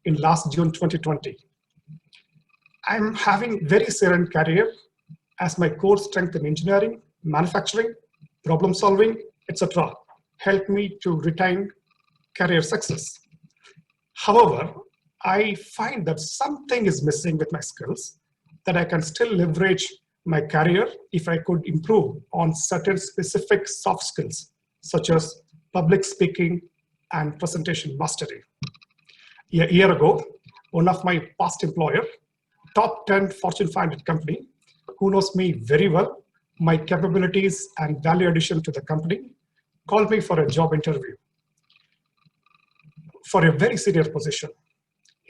in last June 2020. I'm having very serene career as my core strength in engineering, manufacturing, problem solving, etc. helped me to retain career success. However, I find that something is missing with my skills that I can still leverage my career if I could improve on certain specific soft skills, such as public speaking and presentation mastery. A year ago, one of my past employer, top 10 Fortune 500 company, who knows me very well, my capabilities and value addition to the company, called me for a job interview for a very senior position,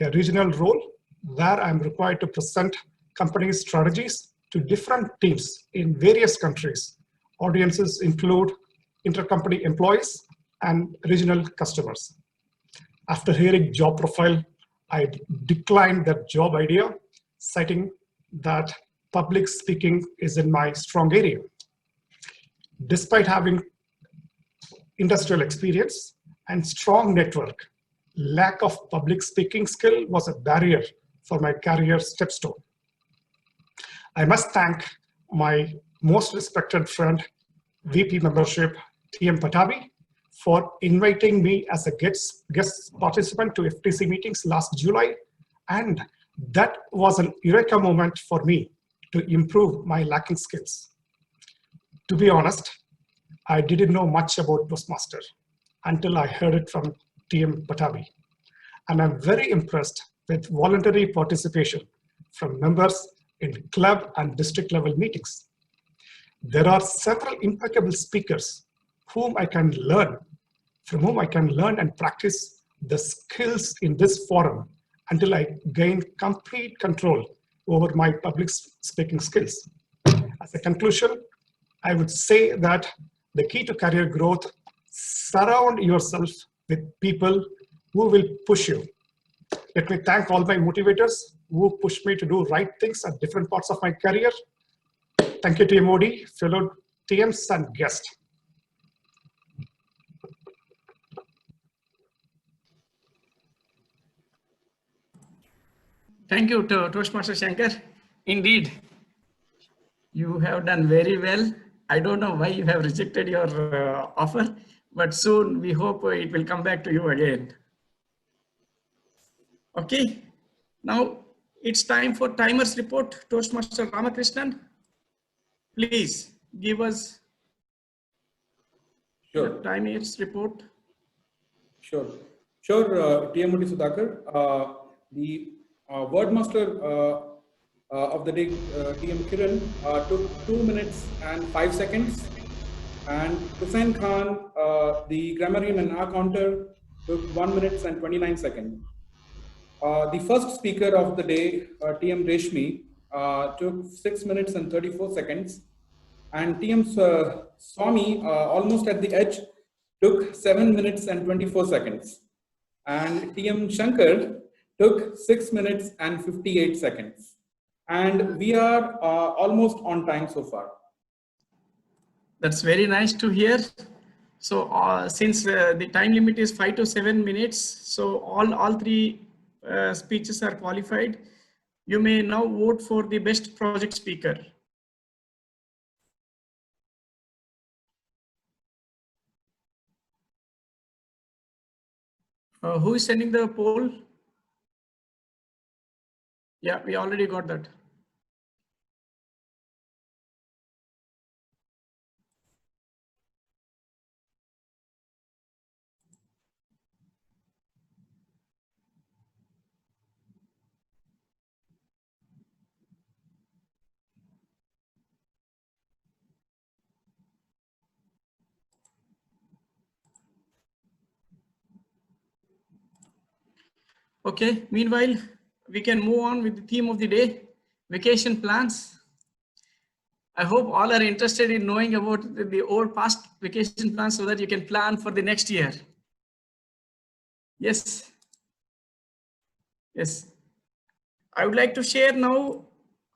a regional role where I'm required to present company strategies to different teams in various countries. Audiences include intercompany employees and regional customers. After hearing job profile, I declined that job idea, citing that public speaking is in my strong area. Despite having industrial experience and strong network, lack of public speaking skill was a barrier for my career stepstone. I must thank my most respected friend, VP membership, TM Patabi, for inviting me as a guest participant to FTC meetings last July. And that was an eureka moment for me to improve my lacking skills. To be honest, I didn't know much about Toastmasters until I heard it from TM Patabi. And I'm very impressed with voluntary participation from members in club and district level meetings. There are several impeccable speakers from whom I can learn and practice the skills in this forum until I gain complete control over my public speaking skills. As a conclusion, I would say that the key to career growth, surround yourself with people who will push you. Let me thank all my motivators who pushed me to do right things at different parts of my career. Thank you to MOD, fellow TMs and guests. Thank you to Toastmaster Shankar. Indeed, you have done very well. I don't know why you have rejected your offer, but soon we hope it will come back to you again. Okay, now it's time for timers report. Toastmaster Ramakrishnan, please give us the timers report. Sure, TMOD Sudhakar. The Wordmaster of the day, TM Kiran, took 2 minutes and 5 seconds. And Hussain Khan, the grammarian and R counter, took 1 minute and 29 seconds. The first speaker of the day, TM Reshmi, took 6 minutes and 34 seconds. And TM Swami, almost at the edge, took 7 minutes and 24 seconds. And TM Shankar took 6 minutes and 58 seconds. And we are almost on time so far. That's very nice to hear. So since the time limit is 5 to 7 minutes, so all three speeches are qualified. You may now vote for the best project speaker. Who is sending the poll? Yeah, we already got that. Okay, meanwhile, we can move on with the theme of the day, vacation plans. I hope all are interested in knowing about the old past vacation plans so that you can plan for the next year. Yes. Yes. I would like to share now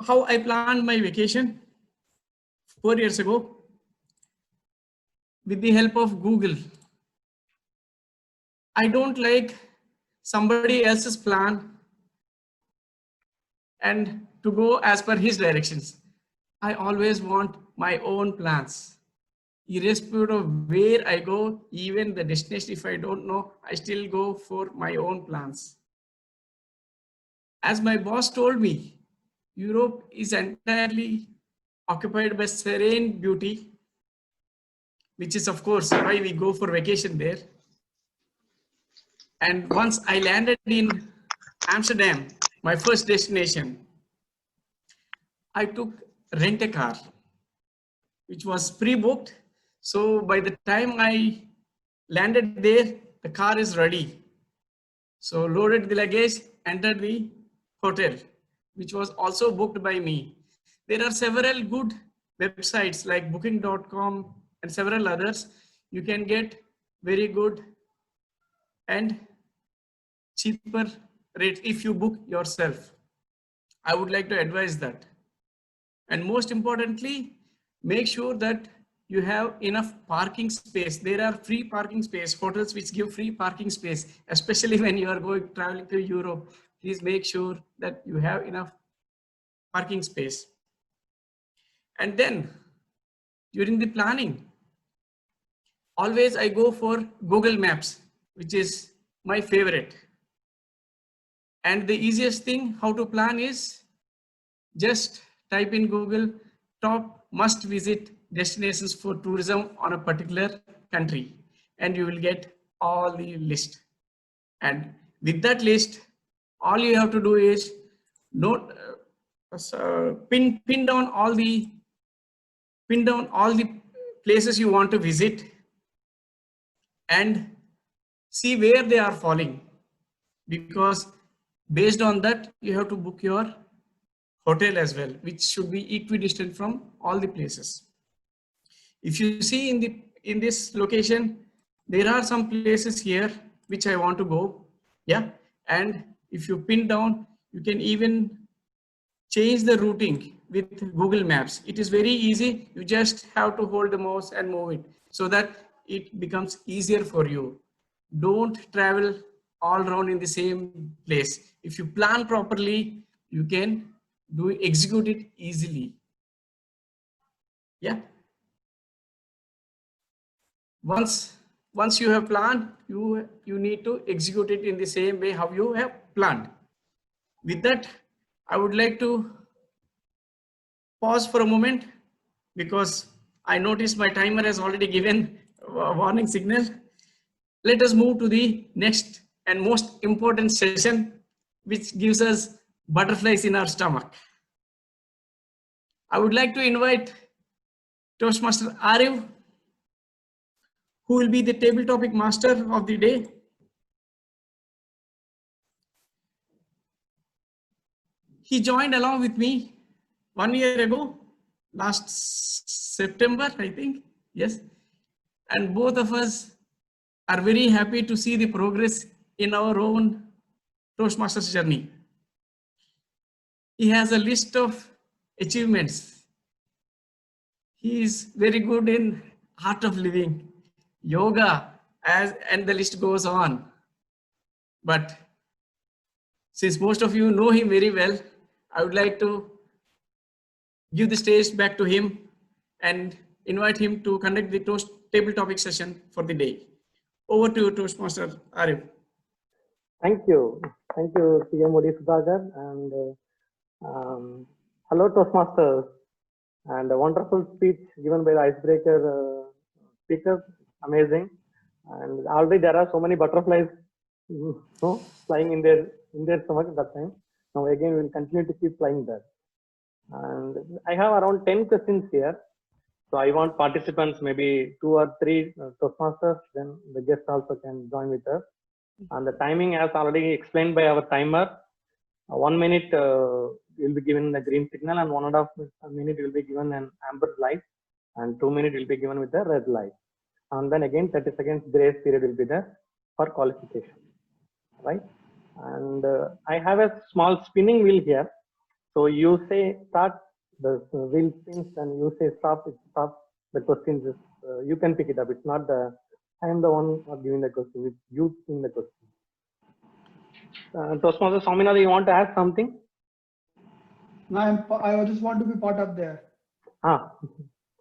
how I planned my vacation 4 years ago with the help of Google. I don't like somebody else's plan and to go as per his directions. I always want my own plans. Irrespective of where I go, even the destination, if I don't know, I still go for my own plans. As my boss told me, Europe is entirely occupied by serene beauty, which is of course why we go for vacation there. And once I landed in Amsterdam, my first destination, I took rent a car, which was pre-booked. So by the time I landed there, the car is ready. So loaded the luggage, entered the hotel, which was also booked by me. There are several good websites like booking.com and several others. You can get very good and cheaper rates if you book yourself. I would like to advise that. And most importantly, make sure that you have enough parking space. There are free parking space, hotels which give free parking space, especially when you are traveling to Europe. Please make sure that you have enough parking space. And then during the planning, always I go for Google Maps, which is my favorite. And the easiest thing how to plan is just type in Google top must visit destinations for tourism on a particular country, and you will get all the list. And with that list, all you have to do is note, pin down all the places you want to visit and see where they are falling, because based on that you have to book your hotel as well, which should be equidistant from all the places. If you see in this location, there are some places here which I want to go. Yeah. And if you pin down, you can even change the routing with Google Maps. It is very easy. You just have to hold the mouse and move it so that it becomes easier for you. Don't travel all around in the same place. If you plan properly, you can execute it easily. Yeah. Once you have planned, you need to execute it in the same way how you have planned. With that, I would like to pause for a moment because I noticed my timer has already given a warning signal. Let us move to the next and most important session, which gives us butterflies in our stomach. I would like to invite Toastmaster Arif, who will be the table topic master of the day. He joined along with me 1 year ago, last September, I think. Yes. And both of us are very happy to see the progress in our own Toastmasters journey. He has a list of achievements. He is very good in art of living, yoga, and the list goes on. But since most of you know him very well, I would like to give the stage back to him and invite him to conduct the table topic session for the day. Over to you, Toastmaster Arif. Thank you. Thank you, CM Modi Sudhakar. And hello, Toastmasters. And a wonderful speech given by the icebreaker speaker. Amazing. And already there are so many butterflies flying in their stomach at that time. Now again, we'll continue to keep flying there. And I have around 10 questions here. So I want participants, maybe 2 or 3 Toastmasters, then the guests also can join with us. And the timing, as already explained by our timer, 1 minute will be given the green signal, and 1.5 minute will be given an amber light, and 2 minutes will be given with the red light. And then again 30 seconds grace period will be there for qualification, right? And I have a small spinning wheel here. So you say start, the wheel spins, and you say stop, it stops. The question is, you can pick it up. It's not the, I am the one giving the question, it's you giving the question. Toastmaster Swaminathan, you want to add something? No, I just want to be part of there.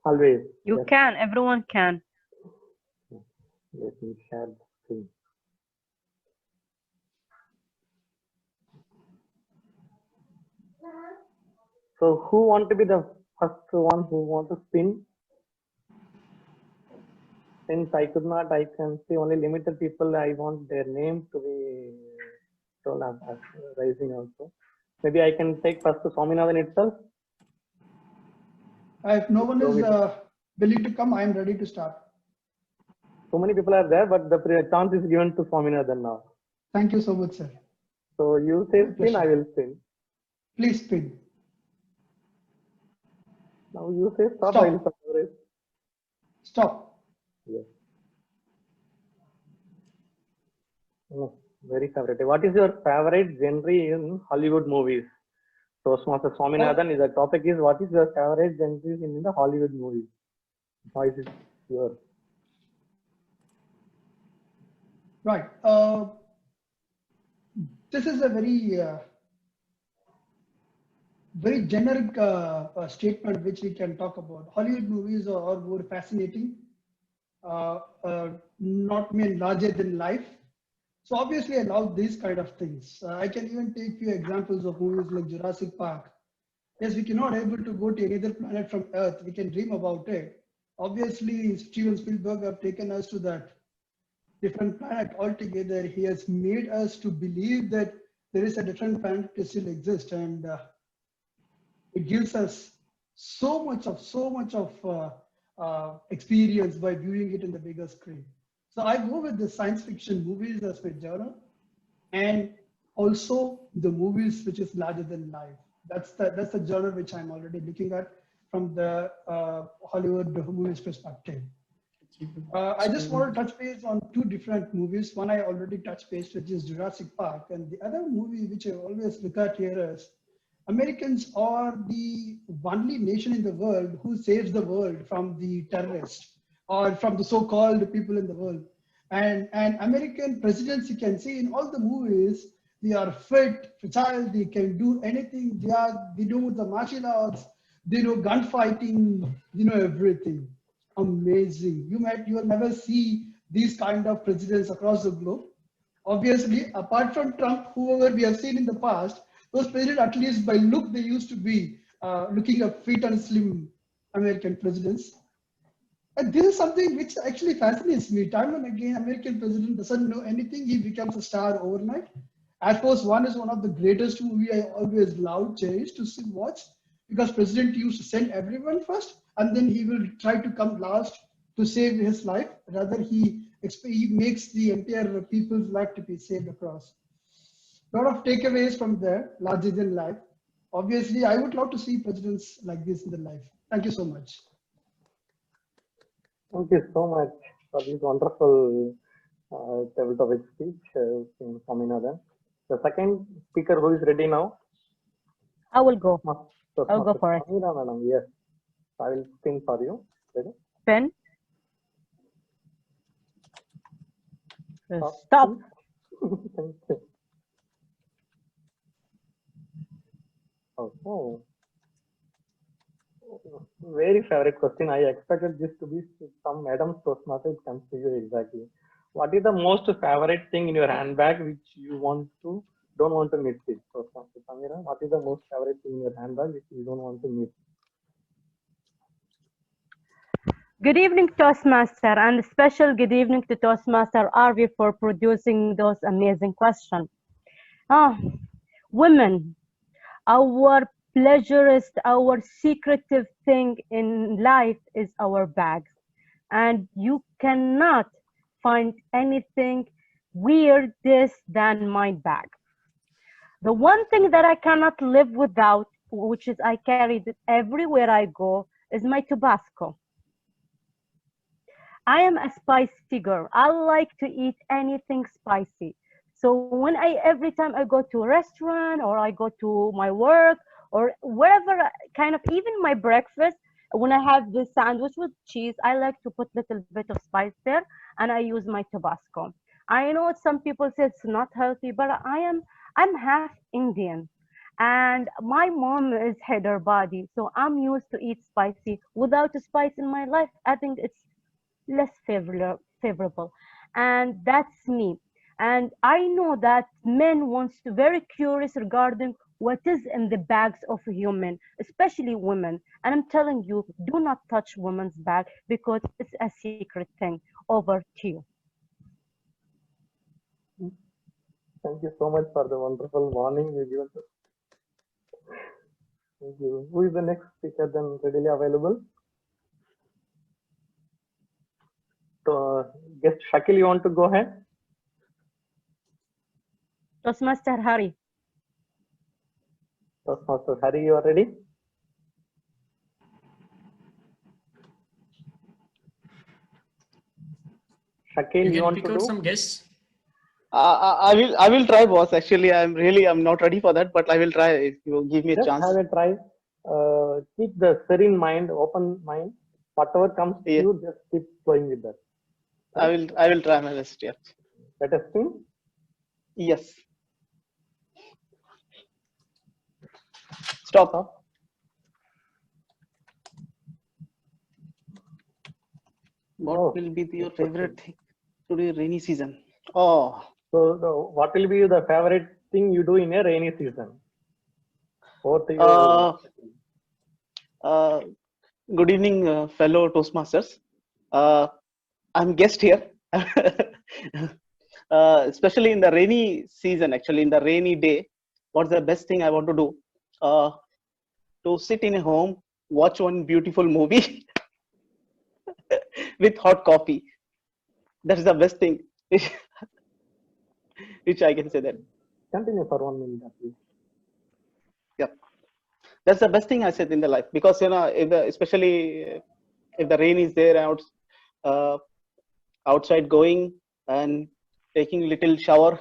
Always. You Yes. can, everyone can. Let me share the screen. So who want to be the first one who want to spin? Since I could not, I can see only limited people. I want their name to be told as rising also. Maybe I can take first to Swaminathan itself. If no one is willing to come, I am ready to start. So many people are there, but the chance is given to Swaminathan now. Thank you so much, sir. So you say spin, I will spin. Please spin. Now you say stop, Stop. I will stop. Stop. Yes. No, very favorite. What is your favorite genre in Hollywood movies? Toastmaster Swaminathan, the topic is what is your favorite genre in the Hollywood movies? Voice is yours. Right. This is a very generic statement which we can talk about. Hollywood movies are more fascinating, not mean larger than life. So obviously I love these kind of things. I can even take few examples of movies like Jurassic Park. Yes, we cannot able to go to any other planet from Earth. We can dream about it. Obviously, Steven Spielberg have taken us to that different planet altogether. He has made us to believe that there is a different planet that still exists, and it gives us so much of experience by viewing it in the bigger screen. So I go with the science fiction movies as my genre, and also the movies which is larger than life. That's the genre which I'm already looking at from the Hollywood movies perspective. I just want to touch base on two different movies. One I already touched base, which is Jurassic Park, and the other movie which I always look at here is Americans are the only nation in the world who saves the world from the terrorists or from the so-called people in the world. And American presidents, you can see in all the movies, they are fit, fragile, they can do anything. They know the martial arts, they know gunfighting, they know everything. Amazing. You will never see these kind of presidents across the globe. Obviously, apart from Trump, whoever we have seen in the past, those presidents, at least by look, they used to be looking at fit and slim American presidents. And this is something which actually fascinates me. Time and again, American president doesn't know anything. He becomes a star overnight. Air Force One is one of the greatest movie I always loved, cherished to watch, because president used to send everyone first, and then he will try to come last to save his life. Rather, he makes the entire people's life to be saved across. A lot of takeaways from there, larger than life. Obviously, I would love to see presidents like this in the life. Thank you so much. Thank you so much for this wonderful table topic speech, Swaminathan. The second speaker who is ready now? I will go. I'll go for it. Madam, yes. I will spin for you. Ready? Spin. Stop. Thank you. Oh, very favorite question. I expected this to be some Madam Toastmaster. It comes to you exactly. What is the most favorite thing in your handbag which you don't want to miss it? Toastmaster Samira, what is the most favorite thing in your handbag which you don't want to miss? Good evening, Toastmaster, and a special good evening to Toastmaster Arvi for producing those amazing questions. Women, our pleasurist, our secretive thing in life is our bags. And you cannot find anything wear this than my bag. The one thing that I cannot live without, which is I carry it everywhere I go, is my Tabasco. I am a spicy girl. I like to eat anything spicy. So when every time I go to a restaurant or I go to my work or wherever, kind of even my breakfast, when I have the sandwich with cheese, I like to put little bit of spice there and I use my Tabasco. I know some people say it's not healthy, but I'm half Indian and my mom is Hyderabadi, so I'm used to eat spicy. Without spice in my life, I think it's less favorable, and that's me. And I know that men wants to very curious regarding what is in the bags of a human, especially women. And I'm telling you, do not touch women's bag because it's a secret thing. Over to you. Thank you so much for the wonderful warning you given us. Thank you. Who is the next speaker then readily available? Guest Shakil, you want to go ahead? Toastmaster Hari. Toastmaster Hari, you are ready? Shakil, you want to pick out do? some guests. I will try, boss. Actually, I'm not ready for that, but I will try if you give me a Just chance. have a try. Keep the serene mind, open mind. Whatever comes to you, just keep going with that. Right? I will try my best. Yeah. Let us see. Yes. Stop. What will be your favorite thing today, rainy season? Oh. So, what will be the favorite thing you do in a rainy season? Over to you. Good evening, fellow Toastmasters. I'm guest here, especially in the rainy season. Actually, in the rainy day, what's the best thing I want to do? To sit in a home, watch one beautiful movie with hot coffee. That is the best thing, which I can say that. Continue for 1 minute, please. Yeah, that's the best thing I said in the life, because especially if the rain is there out, outside going and taking little shower,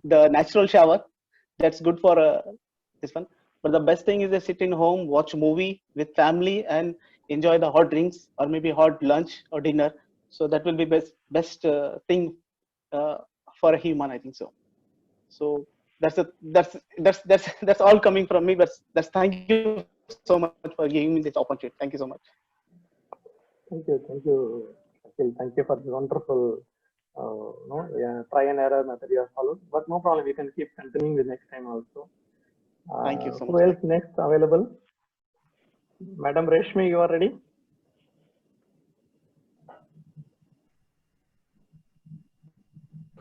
the natural shower, that's good for this one. But the best thing is to sit in home, watch movie with family, and enjoy the hot drinks or maybe hot lunch or dinner. So that will be best thing for a human, I think so. So that's all coming from me. But that's thank you so much for giving me this opportunity. Thank you so much. Thank you, Shakil. Thank you for the wonderful try and error method you have followed. But no problem, we can keep continuing the next time also. Thank you so Who much. else next available? Madam Reshmi, you are ready?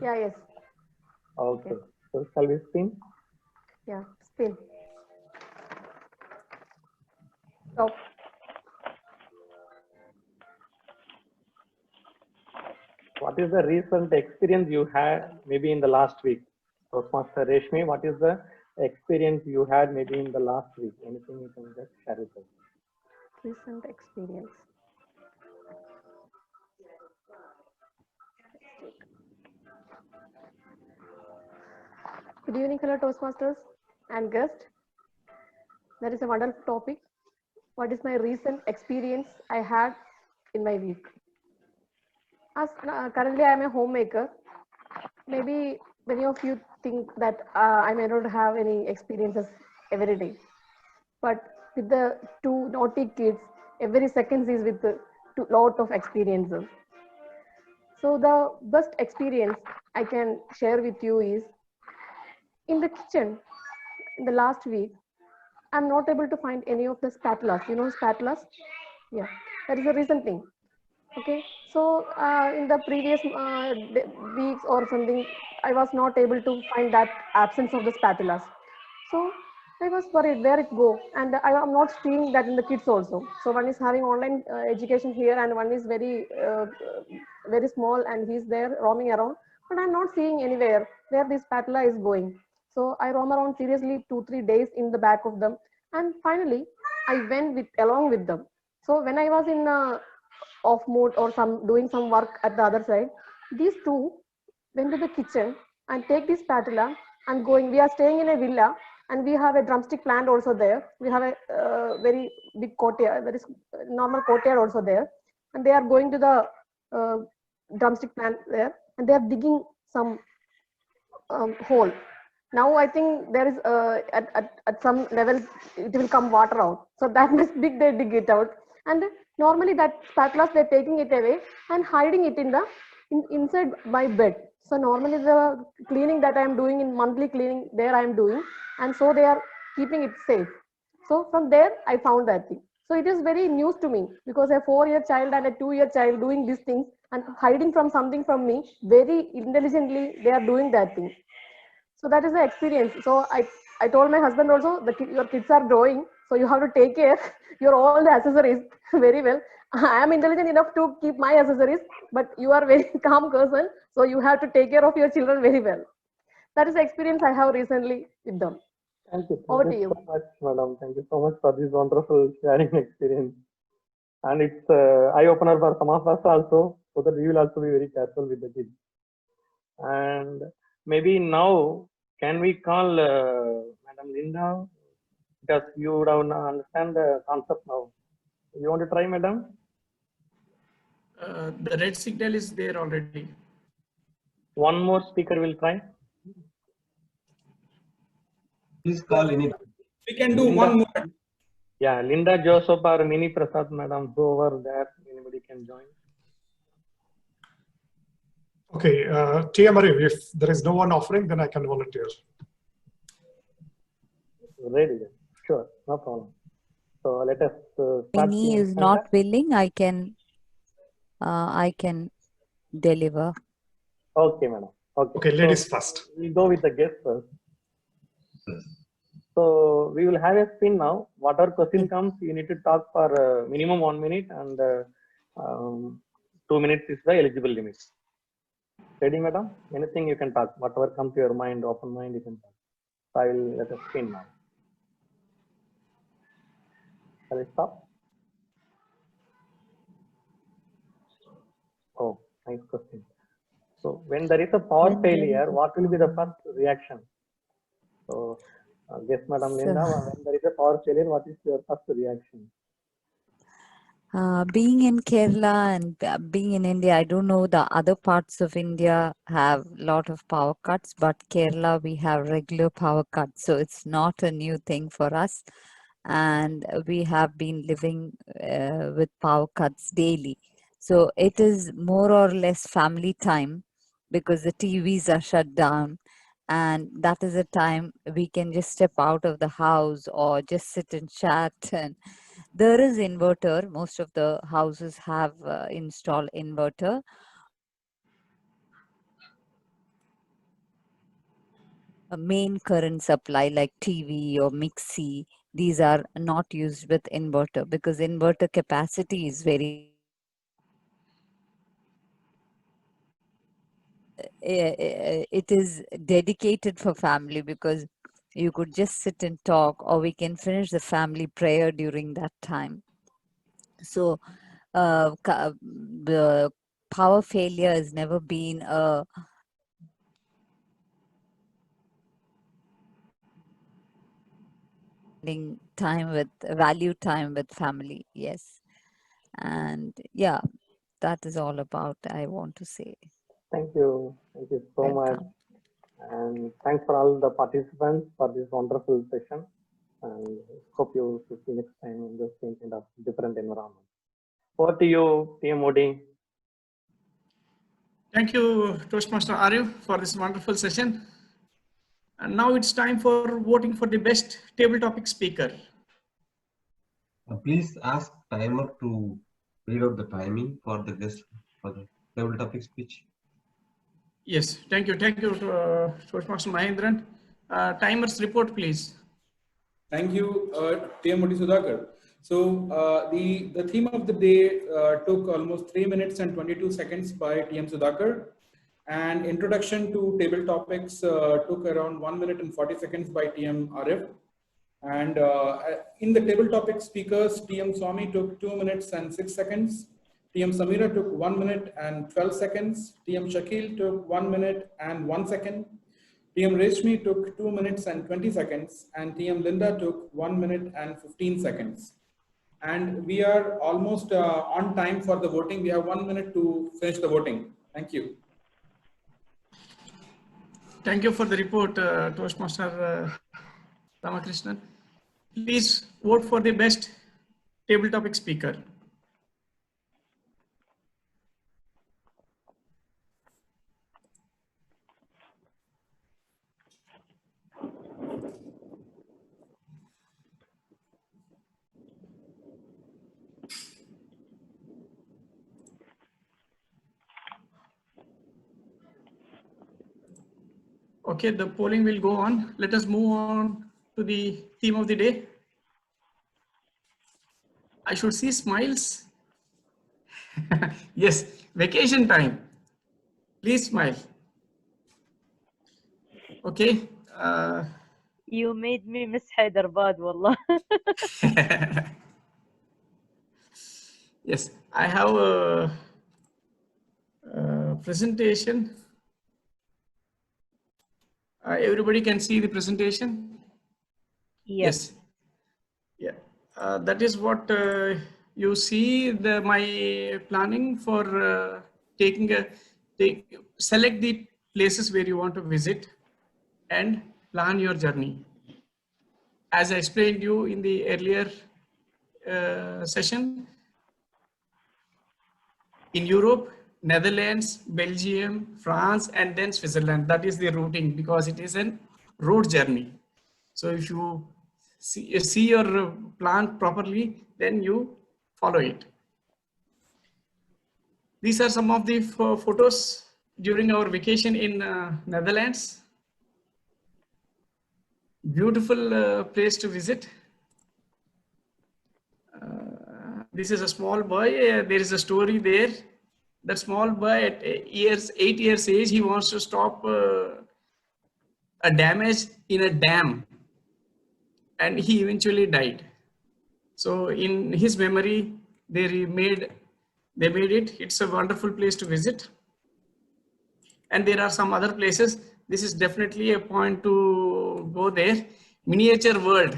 Yeah, yes. Okay. So shall we spin? Yeah, spin. Stop. What is the recent experience you had maybe in the last week? Toastmaster Reshmi, what is the experience you had maybe in the last week? Anything you can just share with us? Recent experience. Good evening, fellow Toastmasters and guest. That is a wonderful topic. What is my recent experience I had in my week? As currently I am a homemaker. Maybe many of you think that I may not have any experiences every day. But with the two naughty kids, every second is with a lot of experiences. So the best experience I can share with you is in the kitchen in the last week. I'm not able to find any of the spatulas. You know spatulas? Yeah, that is a recent thing. Okay, so in the previous weeks or something, I was not able to find that absence of the spatulas. So I was worried where it go, and I am not seeing that in the kids also. So one is having online education here, and one is very small, and he's there roaming around. but I'm not seeing anywhere where this spatula is going. So I roam around seriously 2-3 days in the back of them, and finally I went along with them. So when I was in off mood or doing some work at the other side, these two went to the kitchen and take this spatula and going. We are staying in a villa and we have a drumstick plant also there. We have a very big courtyard, very normal courtyard also there, and they are going to the drumstick plant there, and they are digging some hole. Now I think there is at some level it will come water out. So that much big they dig it out, and normally that spatulas they're taking it away and hiding it in the inside my bed. So normally the cleaning that I am doing in monthly cleaning there I am doing, and so they are keeping it safe. So from there I found that thing. So it is very news to me because a 4-year child and a 2-year child doing these things and hiding from something from me very intelligently they are doing that thing. So that is the experience. So I told my husband also, your kids are growing, so you have to take care your all the accessories very well. I am intelligent enough to keep my accessories, but you are very calm person, so you have to take care of your children very well. That is the experience I have recently with them. Thank you. Over Thank to you you. so much, madam. Thank you so much for this wonderful sharing experience. And it's eye opener for some of us also, so that we will also be very careful with the kids. And maybe now, can we call Madam Linda? Because you would have understand the concept now. You want to try, madam? The red signal is there already. One more speaker will try. Please call any. We can do Linda, one more. Yeah, Linda Joseph or Mini Prasad, madam, go over there. Anybody can join. Okay, Tia Marie, if there is no one offering, then I can volunteer. Ready, then. Sure, no problem. So let us start. Mini is not willing. I can deliver. Okay, madam. Okay. Okay, ladies first. We'll go with the guest first. So we will have a spin now. Whatever question comes, you need to talk for minimum 1 minute, and 2 minutes is the eligible limit. Ready, madam? Anything you can talk. Whatever comes to your mind, open mind, you can talk. So I will let us spin now. Shall I stop? Oh, nice question. So when there is a power failure, what will be the first reaction? So guess, Madam Linda, when there is a power failure, what is your first reaction? Being in Kerala and being in India, I don't know the other parts of India have a lot of power cuts, but Kerala we have regular power cuts, so it's not a new thing for us. And we have been living with power cuts daily. So it is more or less family time because the TVs are shut down. And that is a time we can just step out of the house or just sit and chat. And there is inverter. Most of the houses have installed inverter. A main current supply like TV or mixie, these are not used with inverter because inverter capacity is very it is dedicated for family because you could just sit and talk, or we can finish the family prayer during that time. So the power failure has never been a time with value time with family. Yes. And yeah, that is all about I want to say. Thank you so much, and thanks for all the participants for this wonderful session, and hope you see you next time in the same kind of different environment. Over to you, TMOD. Thank you, Toastmaster Arif, for this wonderful session. And now it's time for voting for the best table topic speaker. Please ask timer to read out the timing for the guest for the table topic speech. Yes, thank you, Toastmaster Mahendran. Timers report, please. Thank you, TM Sudhakar. So the theme of the day took almost 3 minutes and 22 seconds by TM Sudhakar. And introduction to table topics took around 1 minute and 40 seconds by TM Arif. And in the table topic speakers, TM Swami took 2 minutes and 6 seconds. TM Samira took 1 minute and 12 seconds. TM Shakil took 1 minute and 1 second. TM Reshmi took 2 minutes and 20 seconds. And TM Linda took 1 minute and 15 seconds. And we are almost on time for the voting. We have 1 minute to finish the voting. Thank you. Thank you for the report, Toastmaster Ramakrishnan. Please vote for the best table topic speaker. Okay, the polling will go on. Let us move on to the theme of the day. I should see smiles. Yes, vacation time. Please smile. Okay. You made me miss Hyderabad, wallah. Yes, I have a presentation. Everybody can see the presentation? Yes. Yeah. That is what you see my planning for select the places where you want to visit and plan your journey. As I explained you in the earlier session, in Europe, Netherlands, Belgium, France, and then Switzerland. That is the routing because it is a road journey. So if you see your plan properly, then you follow it. These are some of the photos during our vacation in Netherlands. Beautiful place to visit. This is a small boy. There is a story there. That small boy at 8 years age, he wants to stop a damage in a dam, and he eventually died. So in his memory, they made it. It's a wonderful place to visit. And there are some other places. This is definitely a point to go there. Miniature world.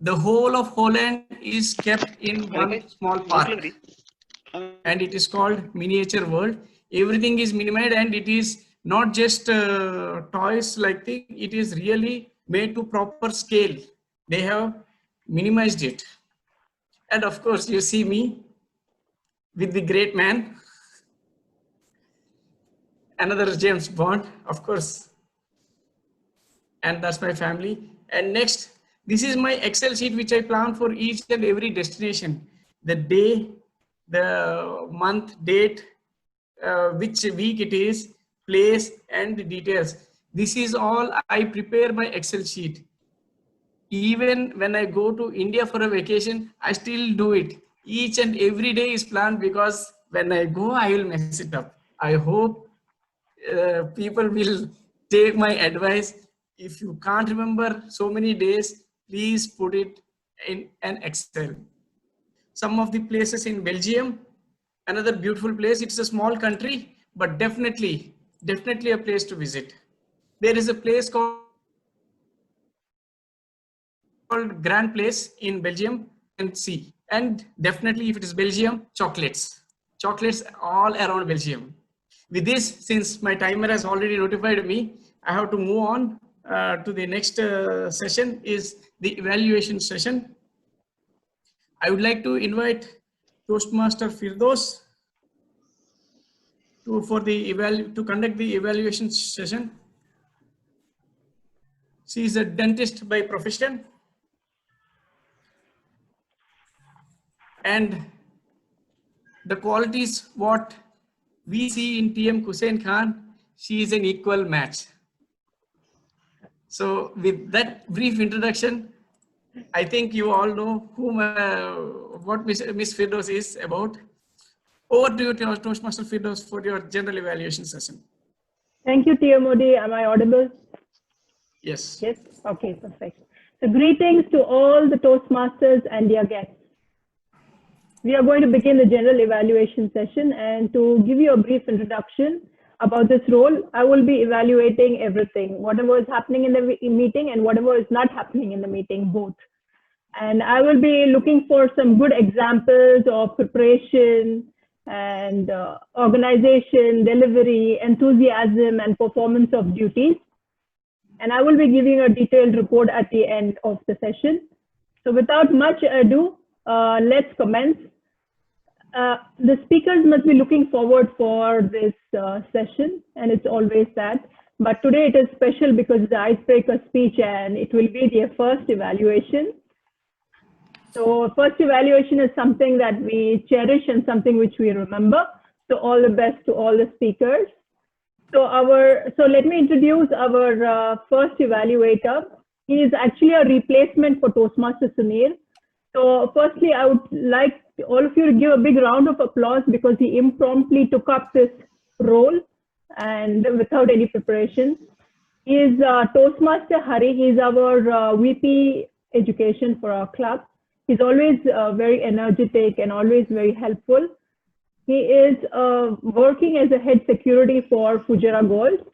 The whole of Holland is kept in one small park, and it is called miniature world. Everything is minimated, and it is not just toys like thing. It is really made to proper scale. They have minimized it. And of course, you see me with the great man, another James Bond, of course. And that's my family. And next, this is my Excel sheet which I plan for each and every destination. The day, the month, date, which week it is, place, and the details. This is all I prepare my Excel sheet. Even when I go to India for a vacation, I still do it. Each and every day is planned because when I go, I will mess it up. I hope people will take my advice. If you can't remember so many days, please put it in an Excel. Some of the places in Belgium, another beautiful place. It's a small country, but definitely a place to visit. There is a place called Grand Place in Belgium and see. And definitely if it is Belgium, chocolates all around Belgium. With this, since my timer has already notified me, I have to move on to the next session is the evaluation session. I would like to invite Toastmaster Firdos to conduct the evaluation session. She is a dentist by profession. And the qualities what we see in TM Hussain Khan, she is an equal match. So with that brief introduction, I think you all know what Miss Firdos is about. Over to you, Toastmaster Firdaus, for your general evaluation session. Thank you, TMOD. Am I audible? Yes. Yes. Okay, perfect. So greetings to all the Toastmasters and their guests. We are going to begin the general evaluation session, and to give you a brief introduction about this role, I will be evaluating everything, whatever is happening in the meeting and whatever is not happening in the meeting, both. And I will be looking for some good examples of preparation and organization, delivery, enthusiasm, and performance of duties. And I will be giving a detailed report at the end of the session. So without much ado, let's commence. The speakers must be looking forward for this session, and it's always that. But today it is special because it's the icebreaker speech and it will be their first evaluation. So first evaluation is something that we cherish and something which we remember. So all the best to all the speakers. So let me introduce our first evaluator. He is actually a replacement for Toastmaster Sunir. So firstly, I would like all of you to give a big round of applause because he impromptu took up this role and without any preparation. He is Toastmaster Hari. He is our VP Education for our club. He's always very energetic and always very helpful. He is working as a head security for Fujairah Gold.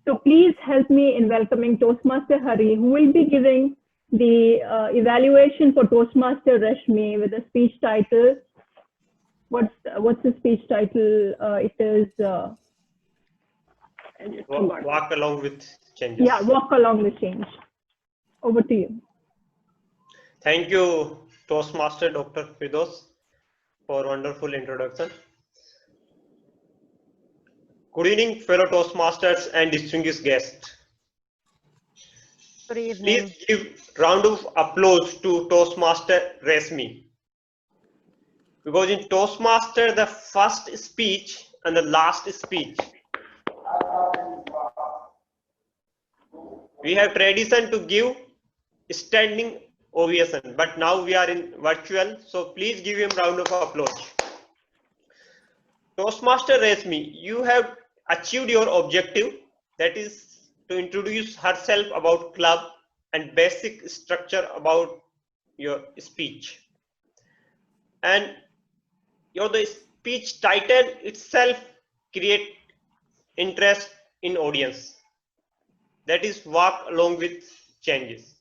So please help me in welcoming Toastmaster Hari, who will be giving the evaluation for Toastmaster Rashmi with a speech title. What's the speech title? It is Walk along with changes. Yeah, walk along with change. Over to you. Thank you, Toastmaster Dr. Firdaus, for wonderful introduction. Good evening, fellow Toastmasters and distinguished guests. Good evening. Please give round of applause to Toastmaster Rashmi. Because in Toastmaster, the first speech and the last speech, we have tradition to give standing ovation, but now we are in virtual, so please give him round of applause. Toastmaster Rashmi, you have achieved your objective, that is to introduce herself about club and basic structure about your speech. And the speech title itself create interest in audience. That is walk along with changes.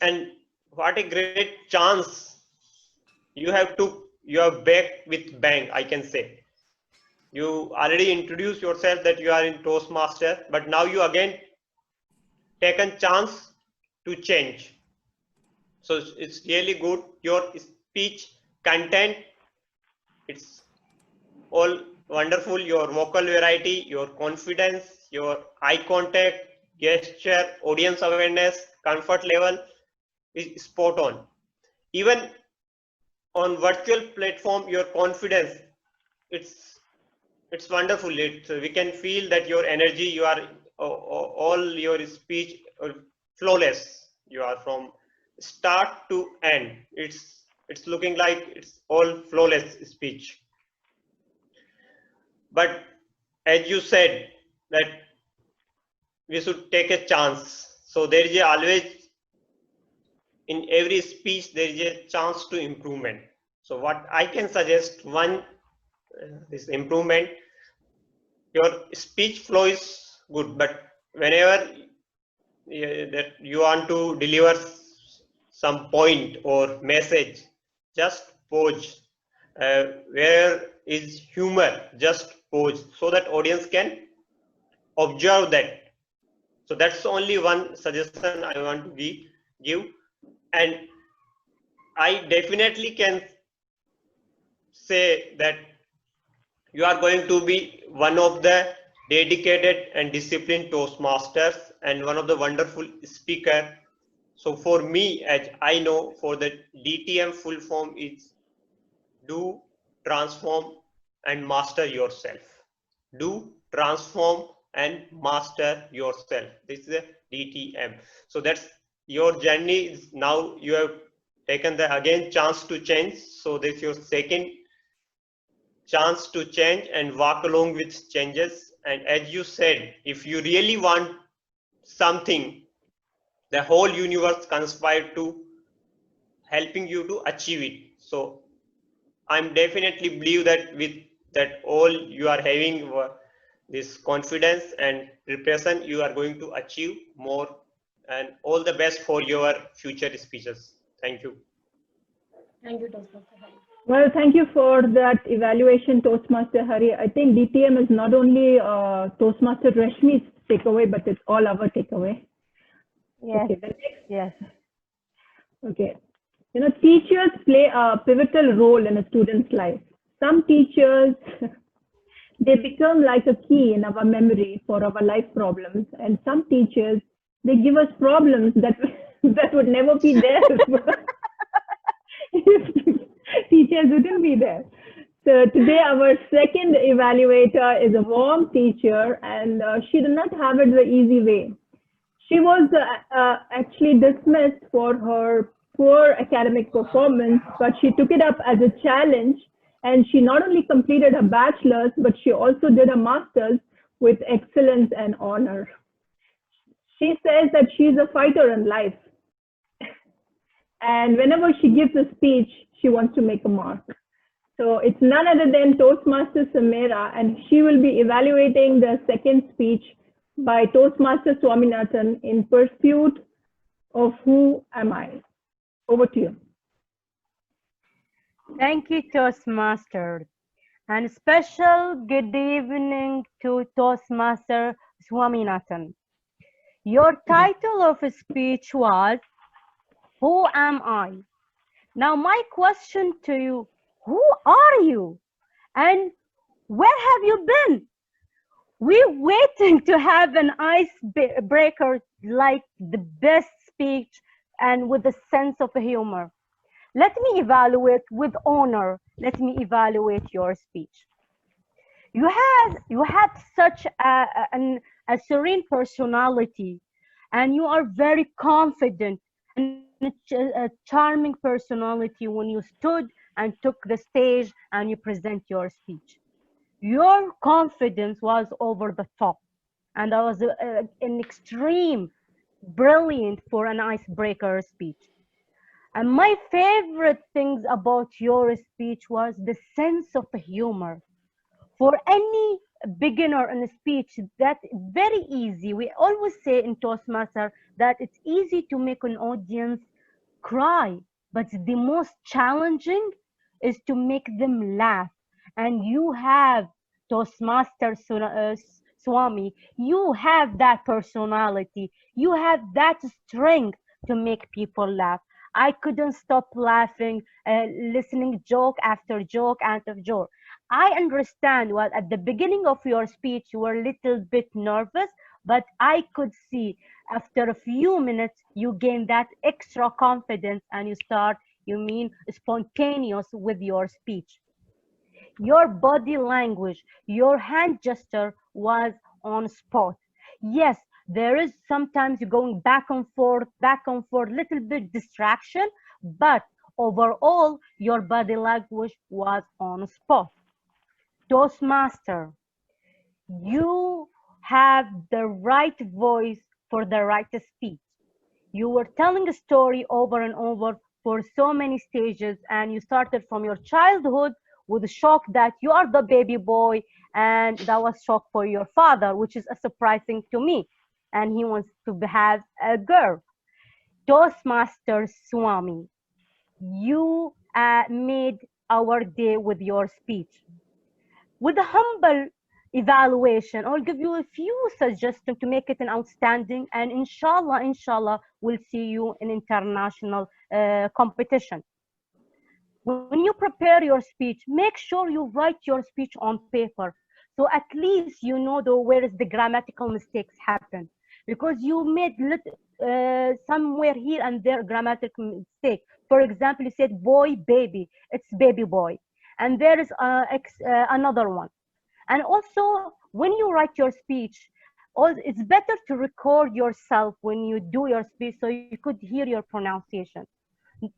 And what a great chance you have back with bang, I can say. You already introduced yourself that you are in Toastmaster, but now you again taken chance to change. So it's really good. Your speech content, it's all wonderful. Your vocal variety, your confidence, your eye contact, gesture, audience awareness, comfort level is spot on. Even on virtual platform, your confidence, it's wonderful. We can feel that your energy, you are all your speech flawless. You are from start to end. It's looking like it's all flawless speech. But as you said that we should take a chance. So there is always in every speech there is a chance to improvement. So what I can suggest, one this improvement, your speech flow is good, but whenever that you want to deliver some point or message, just pause. Where is humor, just pause so that audience can observe that. So that's only one suggestion I want to give. And I definitely can say that you are going to be one of the dedicated and disciplined Toastmasters and one of the wonderful speaker. So for me, as I know, for the DTM full form is do, transform and master yourself. Do, transform and master yourself. This is a DTM. So that's your journey. Now you have taken the again chance to change. So this is your second chance to change and walk along with changes. And as you said, if you really want something, the whole universe conspires to helping you to achieve it. So I'm definitely believe that with that all you are having this confidence and preparation, you are going to achieve more, and all the best for your future speeches. Thank you. Thank you, Toastmaster Hari. Well, thank you for that evaluation, Toastmaster Hari. I think DTM is not only Toastmaster Rashmi's takeaway, but it's all our takeaway. Yes. Okay, the next. Yes. Okay. You know, teachers play a pivotal role in a student's life. Some teachers, they become like a key in our memory for our life problems. And some teachers, they give us problems that, that would never be there if teachers wouldn't be there. So today our second evaluator is a warm teacher, and she did not have it the easy way. She was actually dismissed for her poor academic performance, but she took it up as a challenge, and she not only completed her bachelor's, but she also did a master's with excellence and honor. She says that she's a fighter in life, and whenever she gives a speech, she wants to make a mark. So it's none other than Toastmaster Samira, and she will be evaluating the second speech by Toastmaster Swaminathan in Pursuit of Who Am I? Over to you. Thank you, Toastmaster. And special good evening to Toastmaster Swaminathan. Your title of speech was, Who Am I? Now my question to you, who are you? And where have you been? We're waiting to have an icebreaker like the best speech and with a sense of humor. Let me evaluate with honor. Let me evaluate your speech. You had such a serene personality, and you are very confident and a charming personality when you stood and took the stage and you present your speech. Your confidence was over the top, and that was an extreme brilliant for an icebreaker speech. And my favorite things about your speech was the sense of humor. For any beginner in a speech, that's very easy. We always say in Toastmaster that it's easy to make an audience cry, but the most challenging is to make them laugh. And you have, Toastmaster Swami, you have that personality, you have that strength to make people laugh. I couldn't stop laughing, listening joke after joke after joke. I understand what at the beginning of your speech you were a little bit nervous, but I could see after a few minutes you gain that extra confidence and you mean spontaneous with your speech. Your body language, your hand gesture was on spot. Yes, there is sometimes going back and forth, little bit distraction, but overall your body language was on spot. Toastmaster, you have the right voice for the right speech. You were telling a story over and over for so many stages, and you started from your childhood with the shock that you are the baby boy, and that was shock for your father, which is a surprising to me, and he wants to have a girl. Toastmaster Swami, you made our day with your speech. With a humble evaluation, I'll give you a few suggestions to make it an outstanding, and inshallah, we'll see you in international competition. When you prepare your speech, make sure you write your speech on paper. So at least you know where is the grammatical mistakes happen. Because you made somewhere here and there grammatical mistake. For example, you said boy, baby. It's baby boy. And there is another one. And also, when you write your speech, it's better to record yourself when you do your speech so you could hear your pronunciation.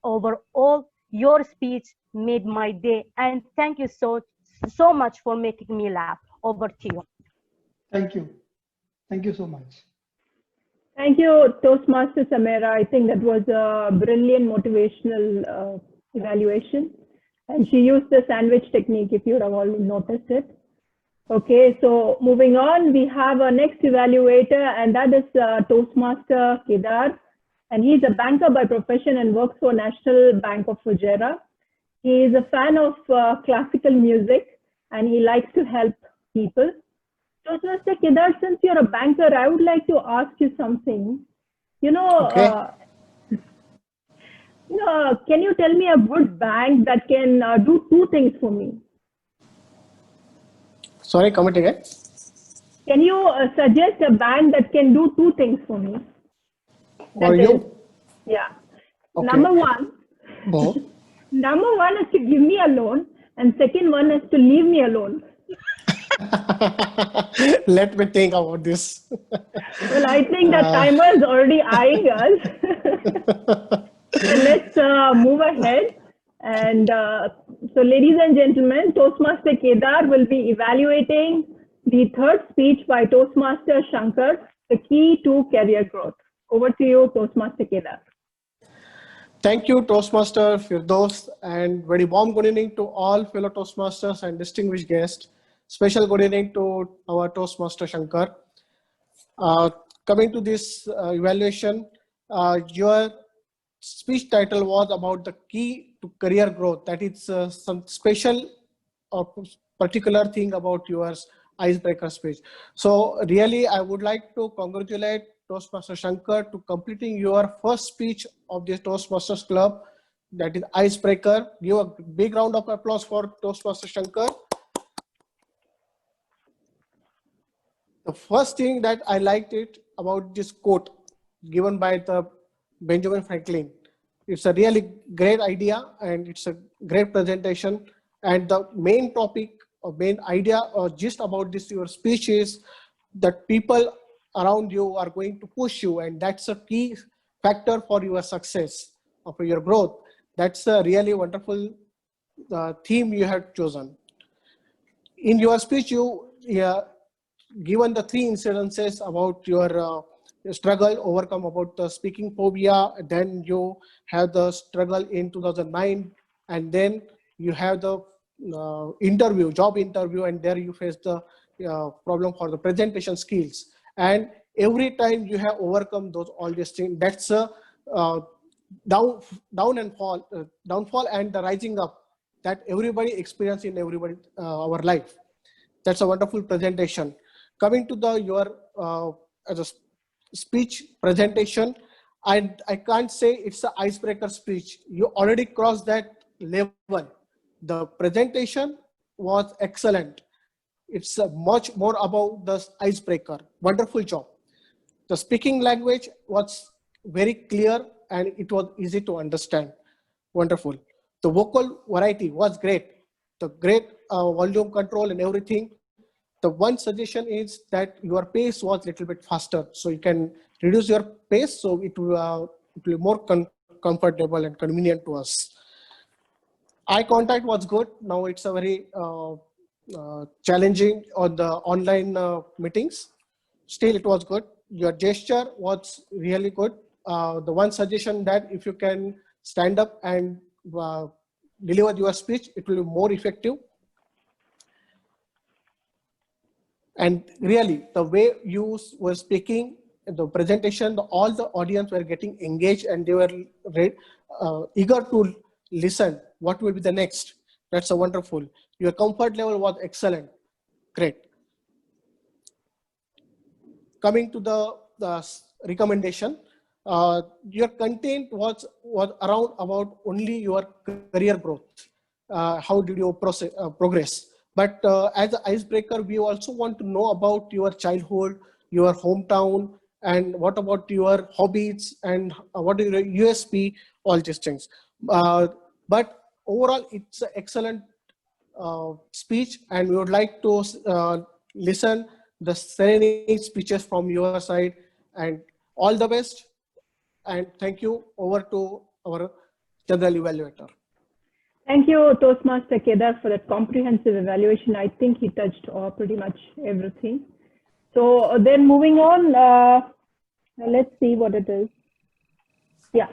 Overall, your speech made my day, and thank you so so much for making me laugh. Over to you. Thank you. Thank you so much. Thank you, Toastmaster Samira. I think that was a brilliant motivational evaluation. And she used the sandwich technique, if you have already noticed it. Okay, so moving on, we have our next evaluator, and that is Toastmaster Kedar. And he's a banker by profession and works for National Bank of Fujairah. He is a fan of classical music, and he likes to help people. Toastmaster Kedar, since you're a banker, I would like to ask you something. Can you tell me a good bank that can do two things for me? Sorry, comment again. Can you suggest a bank that can do two things for me? For you? Yeah. Okay. Number one is to give me a loan, and second one is to leave me alone. Let me think about this. Well, I think the timer is already eyeing us. So let's move ahead. And so, ladies and gentlemen, Toastmaster Kedar will be evaluating the third speech by Toastmaster Shankar, the key to career growth. Over to you, Toastmaster Kedar. Thank you, Toastmaster Firdaus, and very warm good evening to all fellow Toastmasters and distinguished guests. Special good evening to our Toastmaster Shankar. Coming to this evaluation, your speech title was about the key to career growth. That is some special or particular thing about your icebreaker speech. So really, I would like to congratulate Toastmaster Shankar to completing your first speech of the Toastmasters Club. That is icebreaker. Give a big round of applause for Toastmaster Shankar. The first thing that I liked it about this quote given by the Benjamin Franklin. It's a really great idea and it's a great presentation. And the main topic or main idea or gist about this your speech is that people around you are going to push you, and that's a key factor for your success or for your growth. That's a really wonderful theme you have chosen. In your speech, you given the three incidences about your struggle overcome about the speaking phobia, then you have the struggle in 2009, and then you have the job interview, and there you face the problem for the presentation skills. And every time you have overcome all these things, that's a downfall and the rising up that everybody experience in our life. That's a wonderful presentation. Coming to your as a speech presentation, I can't say it's an icebreaker speech. You already crossed that level. The presentation was excellent. It's much more about the icebreaker. Wonderful job. The speaking language was very clear and it was easy to understand. Wonderful. The vocal variety was great. The great volume control and everything. The one suggestion is that your pace was a little bit faster. So you can reduce your pace so it will be more comfortable and convenient to us. Eye contact was good. Now it's a very challenging on the online meetings. Still it was good. Your gesture was really good. The one suggestion that if you can stand up and deliver your speech, it will be more effective. And really, the way you were speaking, the presentation, all the audience were getting engaged and they were eager to listen. What will be the next? That's a wonderful. Your comfort level was excellent. Great. Coming to the recommendation, your content was around about only your career growth. How did you progress? But as an icebreaker, we also want to know about your childhood, your hometown, and what about your hobbies and what is your USP, all these things. But overall, it's an excellent speech, and we would like to listen the serenade speeches from your side. And all the best. And thank you. Over to our general evaluator. Thank you, Toastmaster Kedar, for that comprehensive evaluation. I think he touched pretty much everything. So then moving on, let's see what it is. Yeah,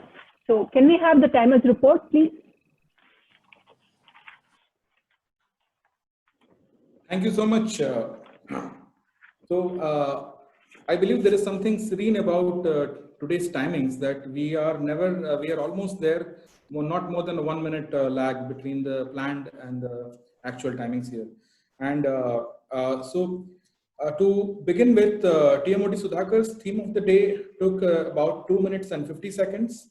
so can we have the timers report, please? Thank you so much. I believe there is something serene about today's timings, that we are we are almost there, not more than a 1 minute lag between the planned and the actual timings here. And to begin with, TMOD Sudhakar's theme of the day took about 2 minutes and 50 seconds.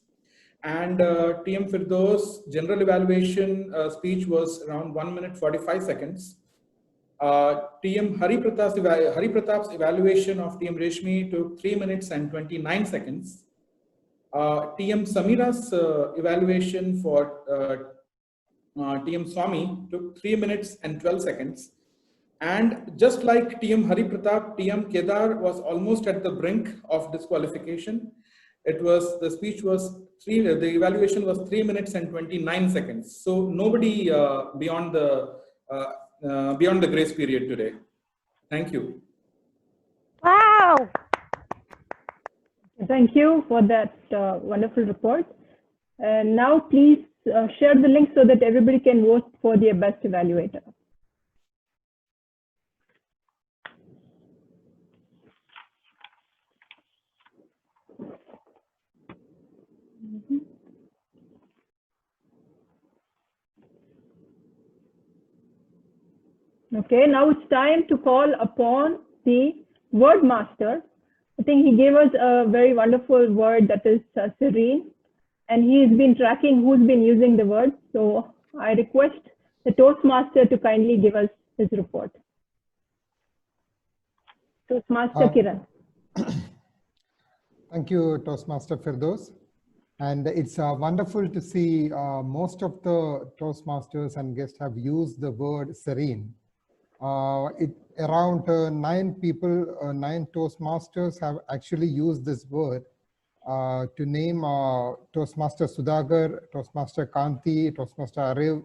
And TM Firdaus general evaluation speech was around 1 minute 45 seconds. TM Hari Pratap's evaluation of TM Reshmi took 3 minutes and 29 seconds. TM Samira's evaluation for TM Swami took 3 minutes and 12 seconds. And just like TM Hari Pratap, TM Kedar was almost at the brink of disqualification. The evaluation was 3 minutes and 29 seconds. So nobody beyond the grace period today. Thank you. Wow! Thank you for that wonderful report. And now please share the link so that everybody can vote for their best evaluator. Okay, now it's time to call upon the word master. I think he gave us a very wonderful word, that is serene, and he's been tracking who's been using the word. So I request the Toastmaster to kindly give us his report. Toastmaster Kiran. Thank you, Toastmaster Firdaus. And it's wonderful to see most of the Toastmasters and guests have used the word serene. Around 9 people, 9 Toastmasters have actually used this word to name Toastmaster Sudhakar, Toastmaster Kanti, Toastmaster Ariv,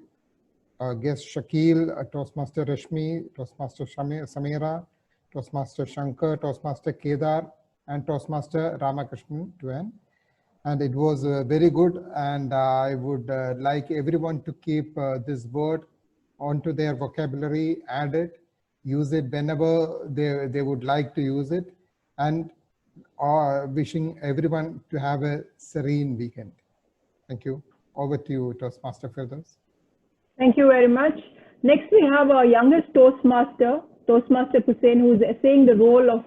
guest Shakil, Toastmaster Reshmi, Toastmaster Samira, Toastmaster Shankar, Toastmaster Kedar, and Toastmaster Ramakrishnan to end. And it was very good, and I would like everyone to keep this word onto their vocabulary, add it, use it whenever they would like to use it, and wishing everyone to have a serene weekend. Thank you. Over to you, Toastmaster Firdaus. Thank you very much. Next, we have our youngest Toastmaster, Toastmaster Hussain, who is essaying the role of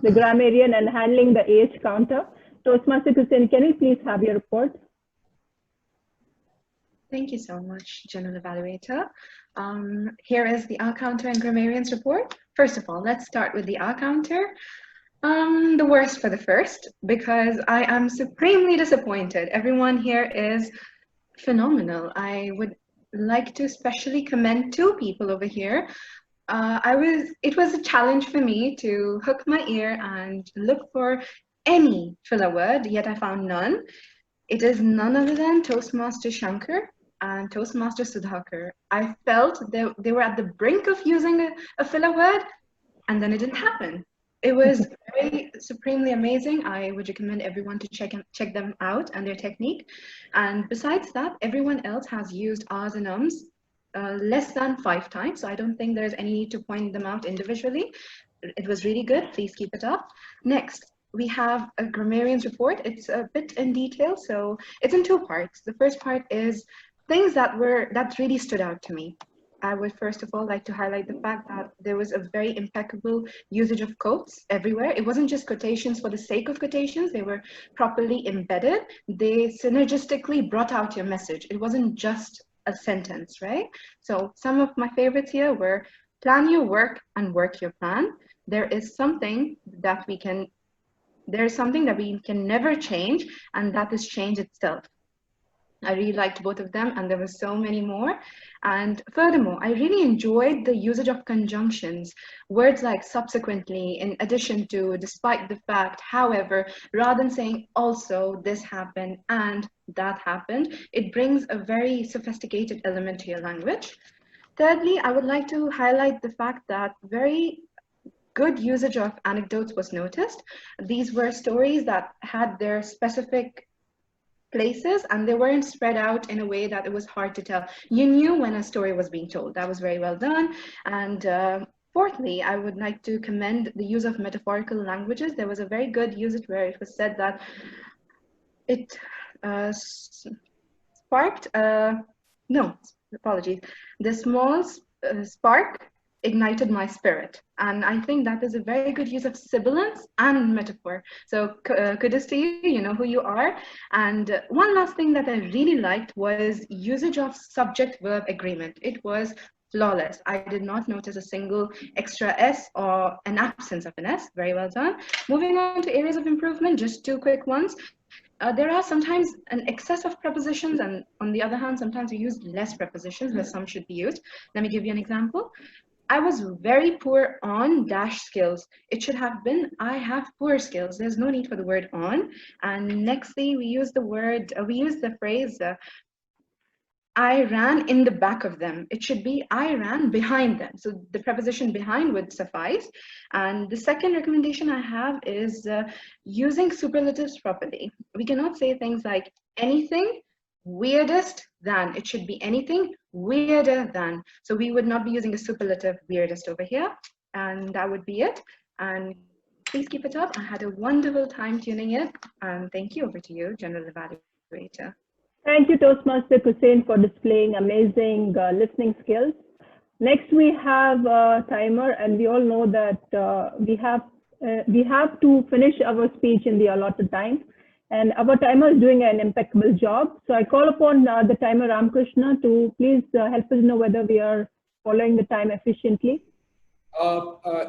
the grammarian and handling the age counter. Toastmaster Hussain, can we please have your report? Thank you so much, General Evaluator. Here is the R counter and grammarians report. First of all, let's start with the R counter. The worst for the first, because I am supremely disappointed. Everyone here is phenomenal. I would like to especially commend 2 people over here. It was a challenge for me to hook my ear and look for any filler word, yet I found none. It is none other than Toastmaster Shankar and Toastmaster Sudhakar. I felt they were at the brink of using a filler word, and then it didn't happen. It was very supremely amazing. I would recommend everyone to check them out and their technique. And besides that, everyone else has used R's and Ums less than 5 times. So I don't think there's any need to point them out individually. It was really good. Please keep it up. Next, we have a grammarian's report. It's a bit in detail, so it's in 2 parts. The first part is things that really stood out to me. I would first of all like to highlight the fact that there was a very impeccable usage of quotes everywhere. It wasn't just quotations for the sake of quotations. They were properly embedded. They synergistically brought out your message. It wasn't just a sentence, right? So some of my favorites here were plan your work and work your plan. There's something that we can never change, and that is change itself. I really liked both of them, and there were so many more. And furthermore, I really enjoyed the usage of conjunctions, words like subsequently, in addition to, despite the fact, however, rather than saying also, this happened and that happened, it brings a very sophisticated element to your language. Thirdly, I would like to highlight the fact that very good usage of anecdotes was noticed. These were stories that had their specific places and they weren't spread out in a way that it was hard to tell. You knew when a story was being told. That was very well done. And fourthly, I would like to commend the use of metaphorical languages. There was a very good usage where it was said that it sparked, no, apologies, the small spark ignited my spirit. And I think that is a very good use of sibilance and metaphor. So kudos to you, you know who you are. And one last thing that I really liked was usage of subject-verb agreement. It was flawless. I did not notice a single extra S or an absence of an S. Very well done. Moving on to areas of improvement, just two quick ones. There are sometimes an excess of prepositions, and on the other hand, sometimes we use less prepositions where some should be used. Let me give you an example. I was very poor on dash skills. It should have been, I have poor skills. There's no need for the word on. And nextly, we use the phrase, I ran in the back of them. It should be, I ran behind them. So the preposition behind would suffice. And the second recommendation I have is using superlatives properly. We cannot say things like anything weirdest than. It should be anything weirder than. So we would not be using a superlative weirdest over here. And that would be it. And please keep it up. I had a wonderful time tuning in. And thank you. Over to you, General Evaluator. Thank you, Toastmaster Hussain, for displaying amazing listening skills. Next, we have a timer, and we all know that we have to finish our speech in the allotted time. And our timer is doing an impeccable job. So I call upon the timer Ramkrishna to please help us know whether we are following the time efficiently.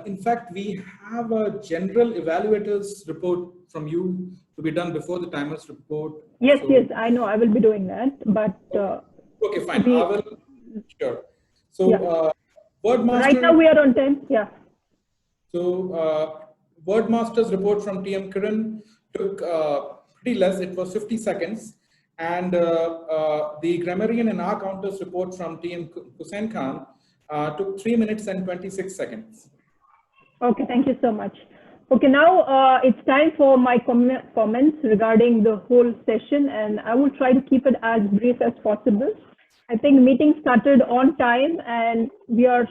In fact, we have a general evaluators report from you to be done before the timer's report. Yes, so, yes, I know I will be doing that, but okay, fine. I will. Sure. So, yeah. Wordmaster. Right now we are on 10. Yeah. So, Wordmaster's report from TM Kiran took pretty less. It was 50 seconds, and the grammarian and R counters report from TM Hussain Khan took 3 minutes and 26 seconds. Okay, thank you so much. Okay, now it's time for my comments regarding the whole session, and I will try to keep it as brief as possible. I think the meeting started on time, and we are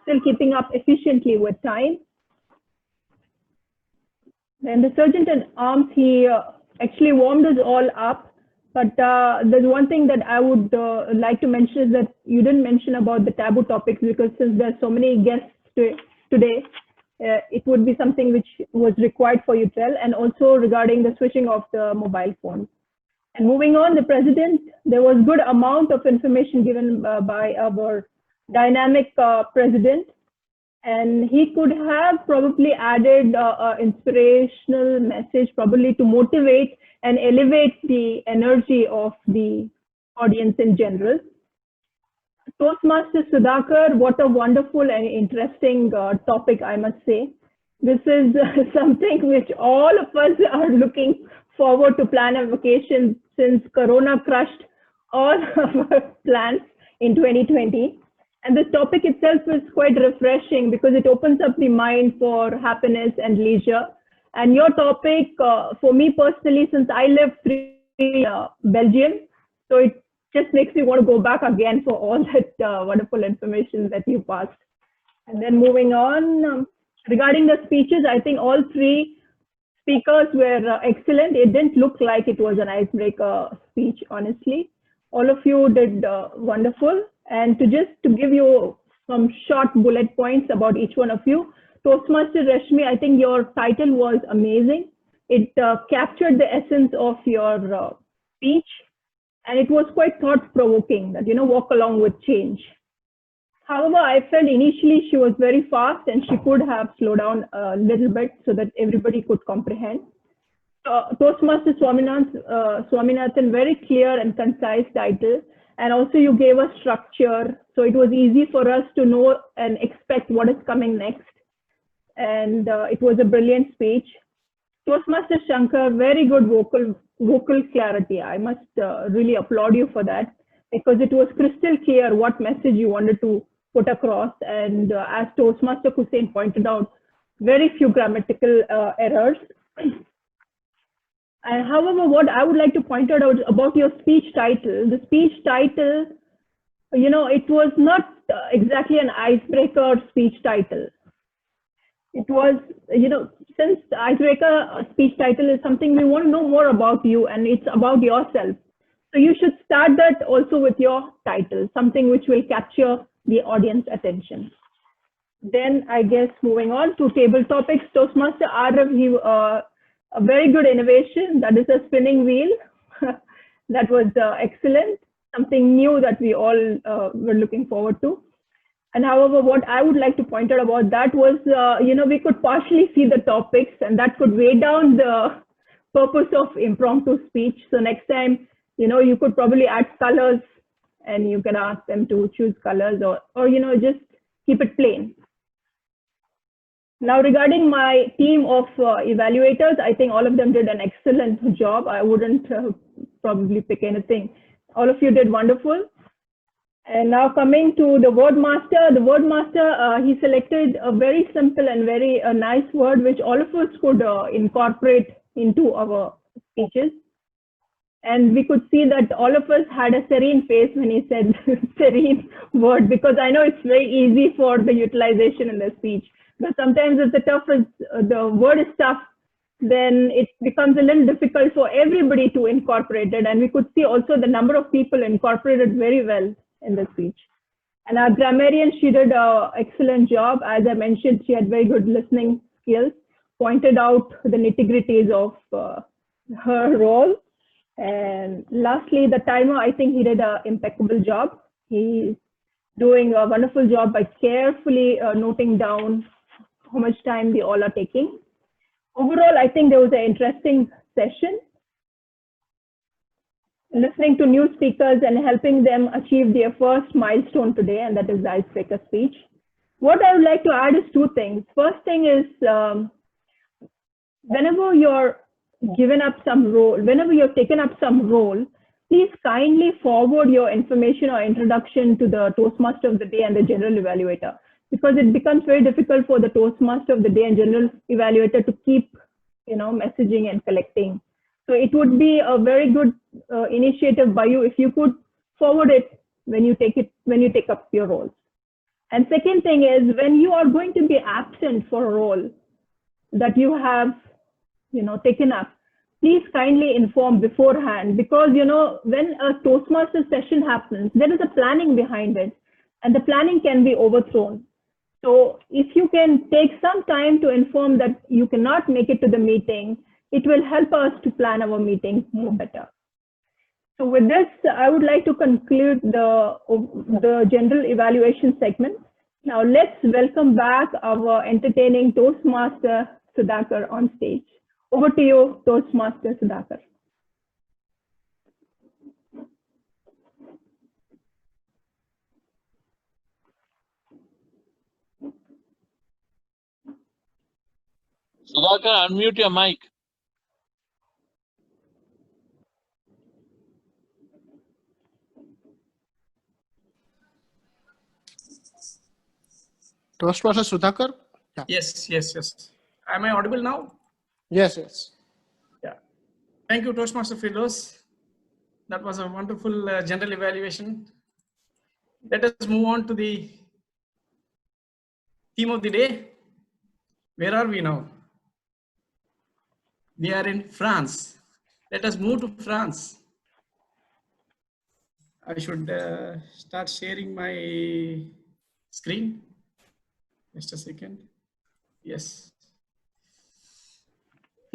still keeping up efficiently with time. And the Sergeant at Arms, he actually warmed us all up. But there's one thing that I would like to mention is that you didn't mention about the taboo topics, because since there's so many guests today, it would be something which was required for you to tell, and also regarding the switching of the mobile phone. And moving on, the President, there was good amount of information given by our dynamic President, and he could have probably added an inspirational message, probably to motivate and elevate the energy of the audience in general. Toastmaster Sudhakar, what a wonderful and interesting topic, I must say. This is something which all of us are looking forward to plan a vacation, since Corona crushed all of our plans in 2020. And this topic itself is quite refreshing because it opens up the mind for happiness and leisure. And your topic, for me personally, since I lived in Belgium, so it just makes me want to go back again for all that wonderful information that you passed. And then moving on, regarding the speeches, I think all three speakers were excellent. It didn't look like it was an icebreaker speech, honestly. All of you did wonderful. And to give you some short bullet points about each one of you, Toastmaster Rashmi, I think your title was amazing. It captured the essence of your speech, and it was quite thought-provoking that, you know, walk along with change. However, I felt initially she was very fast and she could have slowed down a little bit so that everybody could comprehend. Toastmaster Swaminathan, very clear and concise title. And also you gave us structure. So it was easy for us to know and expect what is coming next. And it was a brilliant speech. Toastmaster Shankar, very good vocal clarity. I must really applaud you for that, because it was crystal clear what message you wanted to put across. And as Toastmaster Hussein pointed out, very few grammatical errors. And however, what I would like to point out about your speech title, the speech title, you know, it was not exactly an icebreaker speech title. It was, you know, since icebreaker speech title is something we want to know more about you and it's about yourself. So you should start that also with your title, something which will capture the audience attention. Then I guess moving on to table topics, Toastmaster Arav, a very good innovation, that is a spinning wheel. That was excellent, something new that we all were looking forward to. And however, what I would like to point out about that was, you know, we could partially see the topics and that could weigh down the purpose of impromptu speech. So next time, you know, you could probably add colors and you can ask them to choose colors or you know, just keep it plain. Now, regarding my team of evaluators, I think all of them did an excellent job. I wouldn't probably pick anything. All of you did wonderful. And now coming to the word master, he selected a very simple and very nice word which all of us could incorporate into our speeches. And we could see that all of us had a serene face when he said serene word, because I know it's very easy for the utilization in the speech. But sometimes if the word is tough, then it becomes a little difficult for everybody to incorporate it. And we could see also the number of people incorporated very well in the speech. And our grammarian, she did an excellent job. As I mentioned, she had very good listening skills, pointed out the nitty-gritties of her role. And lastly, the timer, I think he did an impeccable job. He's doing a wonderful job by carefully noting down how much time we all are taking. Overall, I think there was an interesting session. Listening to new speakers and helping them achieve their first milestone today, and that is the icebreaker speech. What I would like to add is two things. First thing is, whenever you're given up some role, whenever you're taken up some role, please kindly forward your information or introduction to the Toastmaster of the day and the general evaluator, because it becomes very difficult for the Toastmaster of the day and general evaluator to keep, you know, messaging and collecting. So it would be a very good initiative by you if you could forward it when you take up your roles. And second thing is, when you are going to be absent for a role that you have, you know, taken up, please kindly inform beforehand, because, you know, when a Toastmaster session happens, there is a planning behind it, and the planning can be overthrown. So if you can take some time to inform that you cannot make it to the meeting, it will help us to plan our meeting more better. So with this, I would like to conclude the general evaluation segment. Now let's welcome back our entertaining Toastmaster Sudhakar on stage. Over to you, Toastmaster Sudhakar. Sudhakar, unmute your mic. Toastmaster Sudhakar? Yeah. Yes. Am I audible now? Yes. Yeah. Thank you, Toastmaster Filos. That was a wonderful general evaluation. Let us move on to the theme of the day. Where are we now? We are in France. Let us move to France. I should start sharing my screen. Just a second. Yes.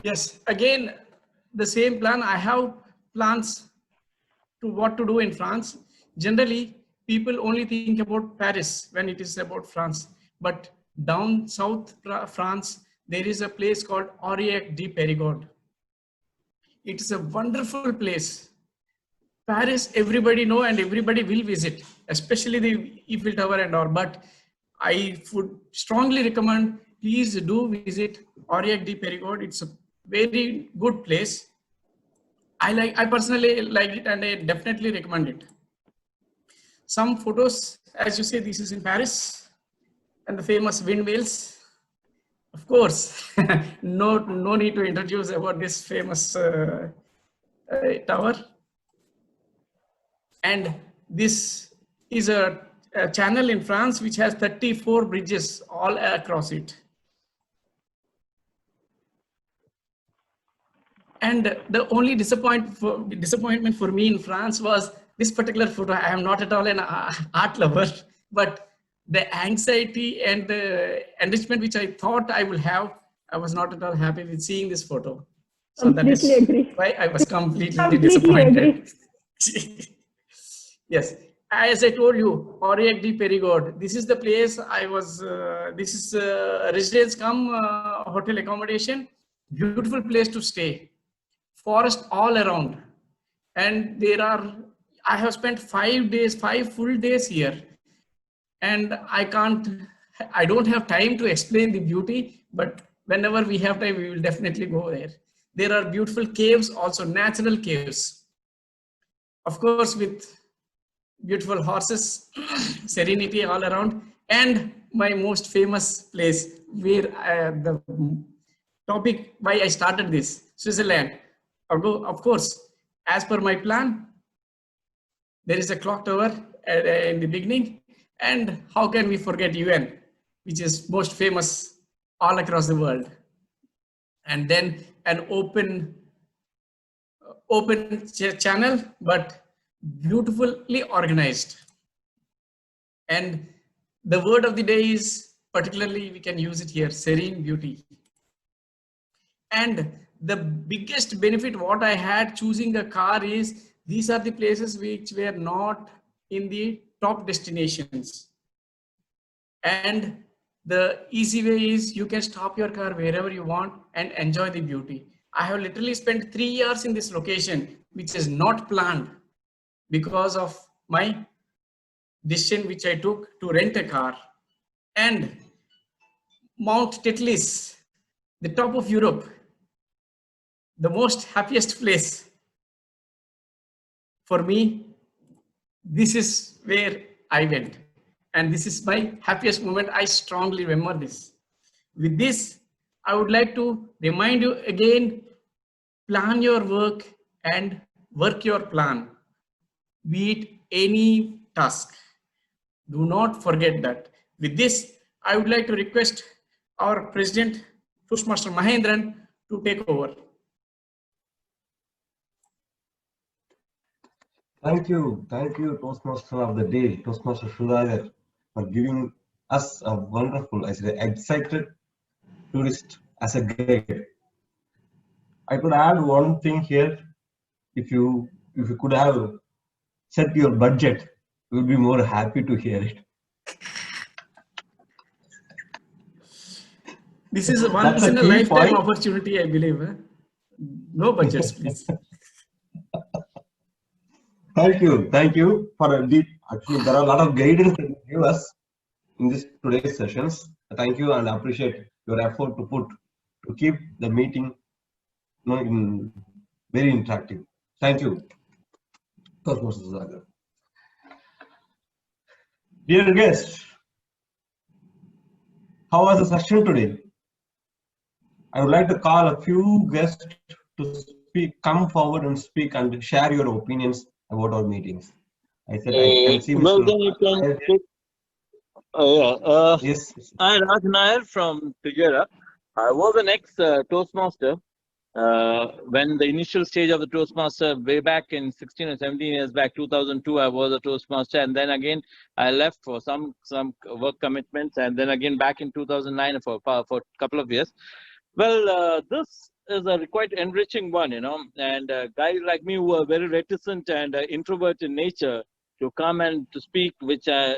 Yes, again, the same plan. I have plans to what to do in France. Generally, people only think about Paris when it is about France. But down south France, there is a place called Aurillac de Périgord. It is a wonderful place. Paris, everybody know and everybody will visit, especially the Eiffel Tower and all. But I would strongly recommend, please do visit Aurillac de Périgord. It's a very good place. I personally like it and I definitely recommend it. Some photos, as you say, this is in Paris and the famous windmills. Of course, no need to introduce about this famous tower. And this is a channel in France which has 34 bridges all across it. And the only disappointment for me in France was this particular photo. I am not at all an art lover, but the anxiety and the enrichment which I thought I will have, I was not at all happy with seeing this photo. So that is why I was completely disappointed. Yes, as I told you, Aurillac de Périgord. This is the place I was. This is residence come hotel accommodation. Beautiful place to stay. Forest all around, and there are. I have spent 5 days, 5 full days here, and I don't have time to explain the beauty. But whenever we have time, we will definitely go there. There are beautiful caves, also natural caves. Of course, with beautiful horses, serenity all around, and my most famous place where the topic why I started this, Switzerland. Of course, as per my plan, there is a clock tower in the beginning, and how can we forget UN, which is most famous all across the world, and then an open channel, but beautifully organized. And the word of the day is, particularly we can use it here, serene beauty. And the biggest benefit what I had choosing a car is, these are the places which were not in the top destinations. And the easy way is you can stop your car wherever you want and enjoy the beauty. I have literally spent 3 years in this location, which is not planned, because of my decision which I took to rent a car. And Mount Titlis, the top of Europe, the most happiest place for me. This is where I went, and this is my happiest moment. I strongly remember this. With this, I would like to remind you again, plan your work and work your plan, be it any task. Do not forget that. With this, I would like to request our President, Toastmaster Mahendran, to take over. Thank you, Toastmaster of the Day, Toastmaster Sudhakar, for giving us a wonderful, I say, excited tourist as a guide. I could add one thing here. If you could have set your budget, we would be more happy to hear it. This is a once in a lifetime opportunity, I believe. No budgets, please. Thank you for a deep. Actually, there are a lot of guidance that you give us in this today's sessions. Thank you, and I appreciate your effort to keep the meeting very interactive. Thank you, Toastmaster Sudhakar. Dear guests, how was the session today? I would like to call a few guests to speak, come forward and speak and share your opinions about our meetings. I said I can see Well, Mr. then you can speak. Yes. I'm Raj Nair from Fujairah. I was an ex-Toastmaster when the initial stage of the Toastmaster, way back in 16 or 17 years back, 2002, I was a Toastmaster, and then again I left for some work commitments, and then again back in 2009 for a couple of years. Well, this is a quite enriching one, and guys like me who are very reticent and introvert in nature to come and to speak, which I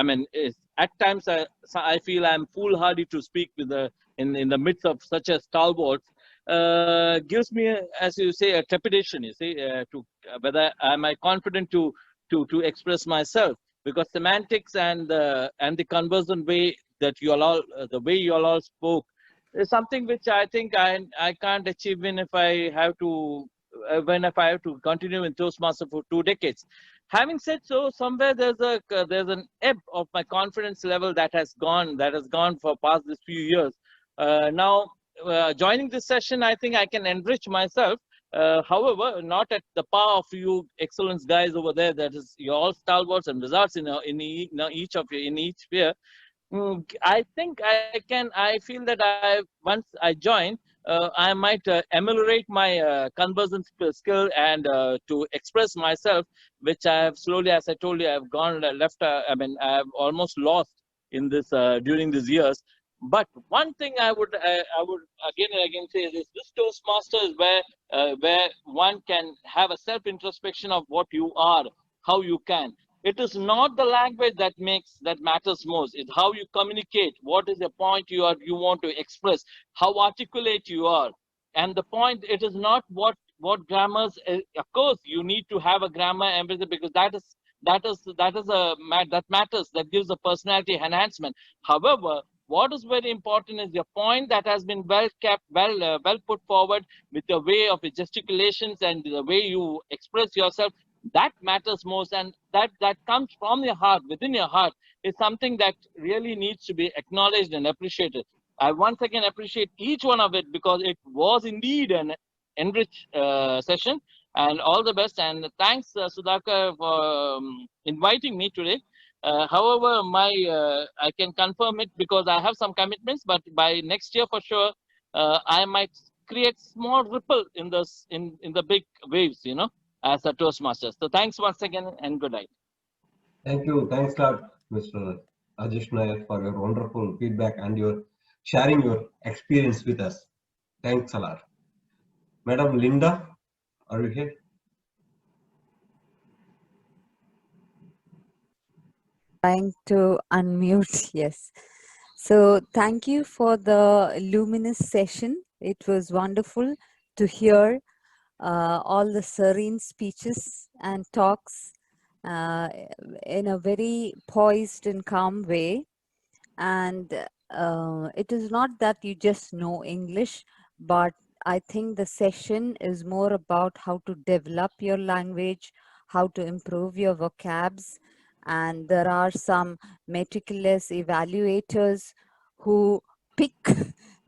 mean, is, at times I feel I'm foolhardy to speak with in the midst of such a stalwarts. gives me, as you say, a trepidation. You see, to whether am I confident to express myself, because semantics and the conversant way that you all the way you all spoke is something which I think I can't achieve when if I have to if I have to continue in Toastmaster for 2 decades. Having said so, somewhere there's an ebb of my confidence level that has gone for past these few years. Now, joining this session, I think I can enrich myself. However, not at the power of you excellence guys over there. That is, you're all stalwarts and wizards each of you in each sphere. I think I can. I feel that once I join, I might ameliorate my conversant skill and to express myself, which I have slowly, as I told you, I've gone left. I mean, I have almost lost in this during these years. But one thing I would again and again say is this Toastmaster is where one can have a self introspection of what you are, how you can. It is not the language that matters most. It's how you communicate. What is the point you want to express? How articulate you are. And the point, it is not what grammars. Of course, you need to have a grammar and everything, because that matters. That gives a personality enhancement. However, what is very important is your point that has been well kept, well put forward with the way of your gesticulations and the way you express yourself. That matters most, and that comes from your heart, within your heart, is something that really needs to be acknowledged and appreciated. I once again appreciate each one of it, because it was indeed an enriched session, and all the best. And thanks, Sudhakar, for inviting me today. However, I can confirm it because I have some commitments, but by next year for sure, I might create small ripple in the big waves, as a Toastmaster. So thanks once again, and good night. Thank you. Thanks a lot, Mr. Ajish Nayak, for your wonderful feedback and your sharing your experience with us. Thanks a lot. Madam Linda, are you here? Trying to unmute, yes. So thank you for the luminous session. It was wonderful to hear all the serene speeches and talks in a very poised and calm way. And it is not that you just know English, but I think the session is more about how to develop your language, how to improve your vocabs. And there are some meticulous evaluators who pick.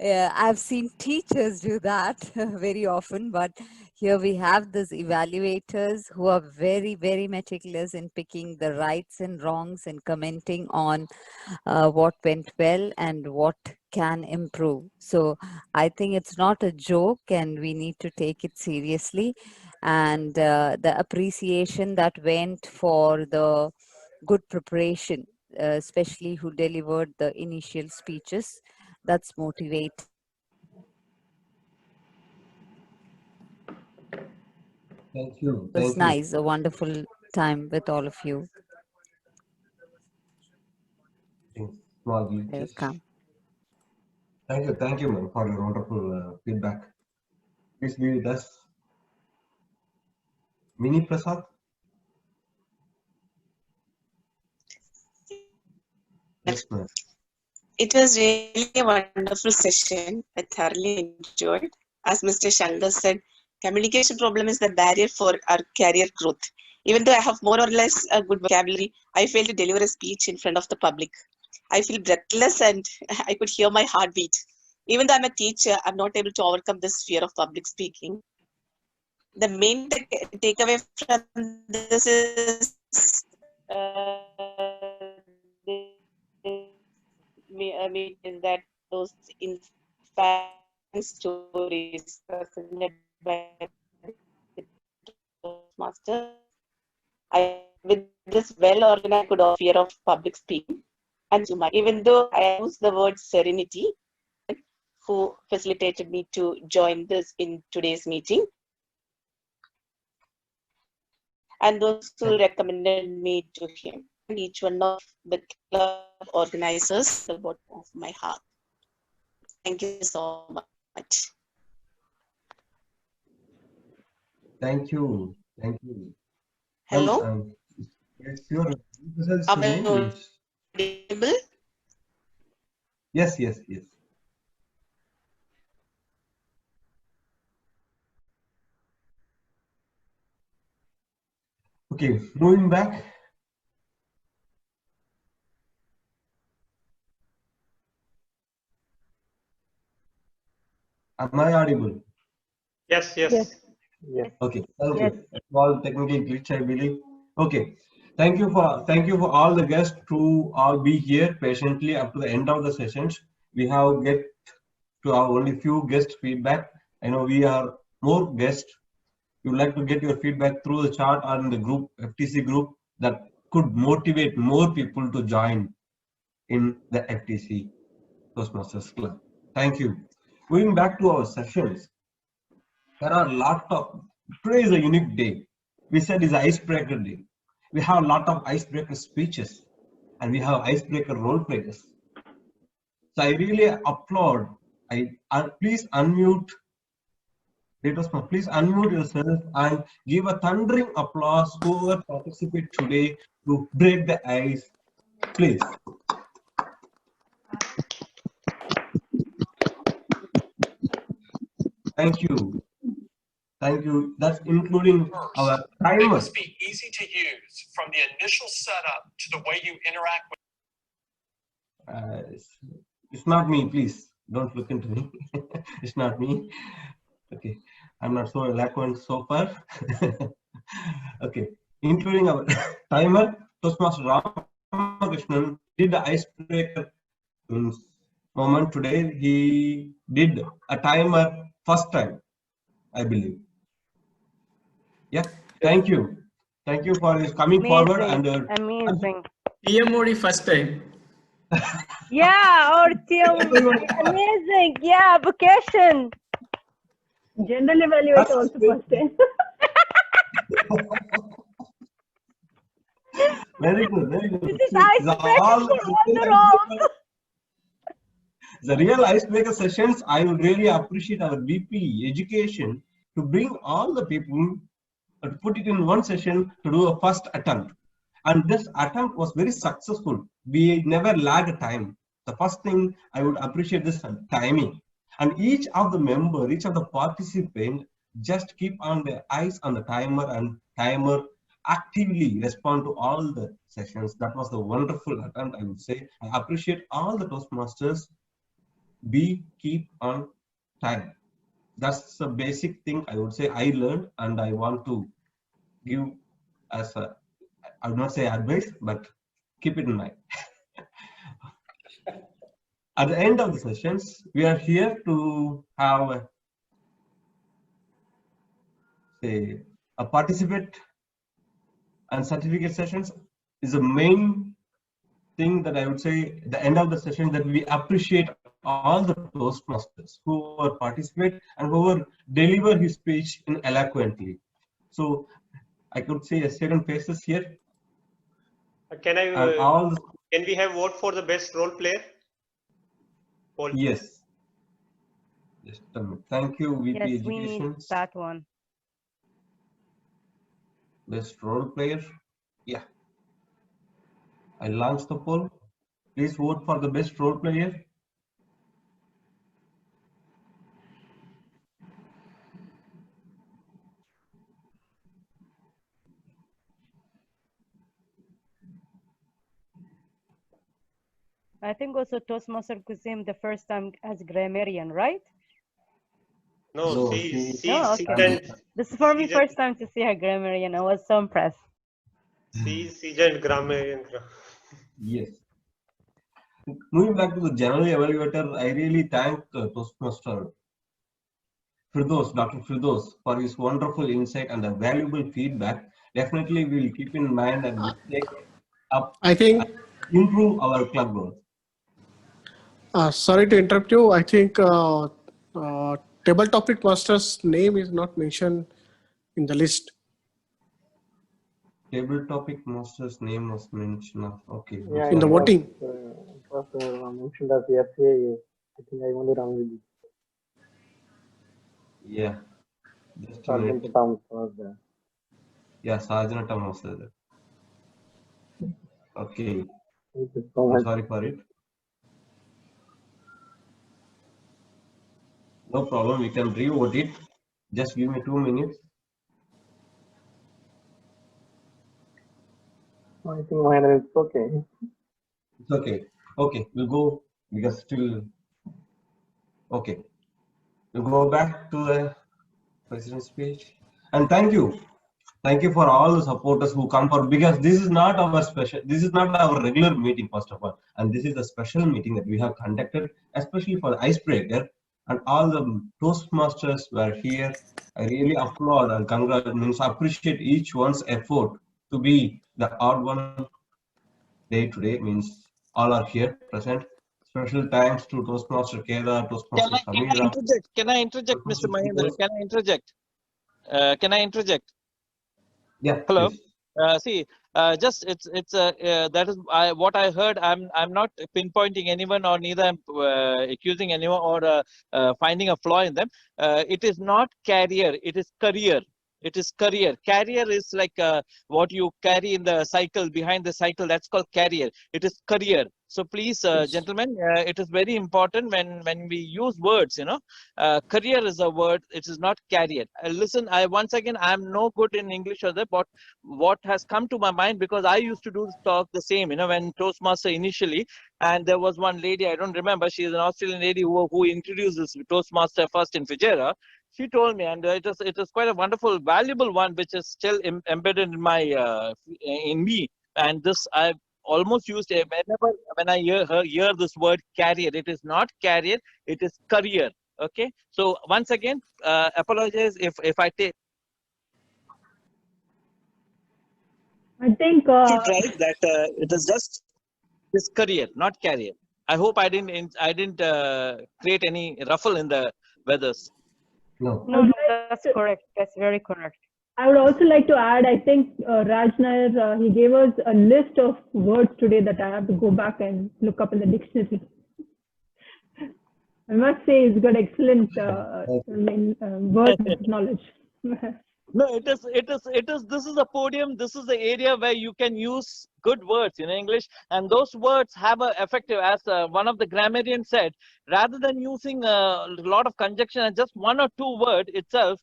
I've seen teachers do that very often, but here we have these evaluators who are very, very meticulous in picking the rights and wrongs and commenting on what went well and what can improve. So I think it's not a joke, and we need to take it seriously. And the appreciation that went for the good preparation, especially who delivered the initial speeches, that's motivating. Thank you. It was Thank you. nice, a wonderful time with all of you. Small glitches. Welcome. Thank you, ma'am, for your wonderful feedback. Please be with us. Mini Prasad. Yes, ma'am. It was really a wonderful session. I thoroughly enjoyed. As Mr. Shankar said, communication problem is the barrier for our career growth. Even though I have more or less a good vocabulary, I fail to deliver a speech in front of the public. I feel breathless and I could hear my heartbeat. Even though I'm a teacher, I'm not able to overcome this fear of public speaking. The main takeaway from this is is that those inspiring stories presented by the Toastmasters, with this well-organized could offer fear of public speaking. And even though I use the word serenity, who facilitated me to join this in today's meeting, and those who recommended me to him, and each one of the club organizers, the bottom of my heart. Thank you so much. Thank you. Thank you. Hello? Yes, your results Am to I me is audible? yes, yes, yes. Okay, moving back. Am I audible? Yes, Yes. yes. Yes. Okay, thank Yes. you. Small technical glitch, I believe. Okay, thank you for all the guests to all be here patiently up to the end of the sessions. We have get to have only few guest feedback. I know we are more guests. You would like to get your feedback through the chat or in the group FTC group that could motivate more people to join in the FTC Toastmasters Club. Thank you. Going back to our sessions, there are a lot of, today is a unique day. We said it's icebreaker day. We have a lot of icebreaker speeches and we have icebreaker role players. So I really applaud. Please unmute. Please unmute yourself and give a thundering applause whoever participate today to break the ice. Please. Thank you. Thank you. That's including our They timer. must be easy to use from the initial setup to the way you interact with. It's not me, please. Don't look into me. It's not me. Okay. I'm not so eloquent so far. Okay. Including our timer, Toastmaster Ramakrishnan did the icebreaker moment today. He did a timer first time, I believe. Yeah. Thank you. Thank you for his coming forward and Amazing. TMOD first time. Yeah, or amazing. Yeah, vocation. General evaluator also first time. Very good, very good. This is icebreaker for all the roles. The real icebreaker sessions, I would really appreciate our VP education to bring all the people to put it in one session to do a first attempt. And this attempt was very successful. We never lag a time. The first thing I would appreciate this timing. And each of the member, each of the participant just keep on their eyes on the timer and timer actively respond to all the sessions. That was the wonderful attempt, I would say. I appreciate all the Toastmasters. Keep on time. That's the basic thing I would say I learned, and I want to give as a, I would not say advice, but keep it in mind. At the end of the sessions, we are here to have a participate and certificate sessions is the main thing that I would say the end of the session, that we appreciate all the Toastmasters who participate and who deliver his speech in eloquently. So I could say a second faces here. Can can we have vote for the best role player? Paul. Yes. Just a minute. Thank you, VP Yes, Education. we need that one. Best role player. Yeah. I launched the poll. Please vote for the best role player. I think also Toastmaster Kusim the first time as grammarian, right? No, okay. This is for me first time to see her grammarian. I was so impressed. She's seasoned grammarian. Yes. Moving back to the general evaluator, I really thank Toastmaster Firdaus, Dr. Firdaus, for his wonderful insight and the valuable feedback. Definitely we will keep in mind and we'll take up I think improve our club growth. Sorry to interrupt you. I think table topic master's name is not mentioned in the list. Table topic master's name was mentioned. Okay. Yeah, in the voting. It was mentioned as the FCA. I think I only wrong with it. Yeah. Just a Sergeant minute. Tom was there. Yeah, Sergeant Tom was there. Okay. Thank you so I'm much. sorry for it. No problem. We can revote it. Just give me 2 minutes. I think Mahendra, it's okay. It's okay. Okay, we'll go because still. Okay, we'll go back to the president's speech. And thank you for all the supporters who come for, because this is not our special, this is not our regular meeting first of all, and this is a special meeting that we have conducted especially for the icebreaker, and all the Toastmasters were here. I really applaud and appreciate each one's effort to be the odd one day today, means all are here present. Special thanks to Toastmaster Keda, Toastmaster Samira. Can I interject, Mr. Mahendra? Can I interject? Can I interject? Yeah. Hello. Please. See, just that is what I heard. I'm not pinpointing anyone, or neither I'm accusing anyone, or finding a flaw in them. It is not career. It is career. It is career. Career is like what you carry in the cycle, behind the cycle. That's called career. It is career. So please, gentlemen, it is very important when we use words. Career is a word. It is not career. Listen, once again, I'm no good in English or that, but what has come to my mind, because I used to do this talk the same, when Toastmaster initially, and there was one lady, I don't remember, she's an Australian lady who introduced this Toastmaster first in Fujairah. She told me, and it is quite a wonderful, valuable one, which is still embedded in my in me. And this I almost used whenever when I hear this word career. It is not career, it is career. Okay, so once again, apologize if I take. I think Should write that it is just his career, not career. I hope I didn't create any ruffle in the weathers. No. No, that's correct. That's very correct. I would also like to add, I think Raj Nair, he gave us a list of words today that I have to go back and look up in the dictionary. I must say he's got excellent word knowledge. No, it is, this is a podium, this is the area where you can use good words in English, and those words have a effective, as one of the grammarians said, rather than using a lot of conjunction and just one or two word itself,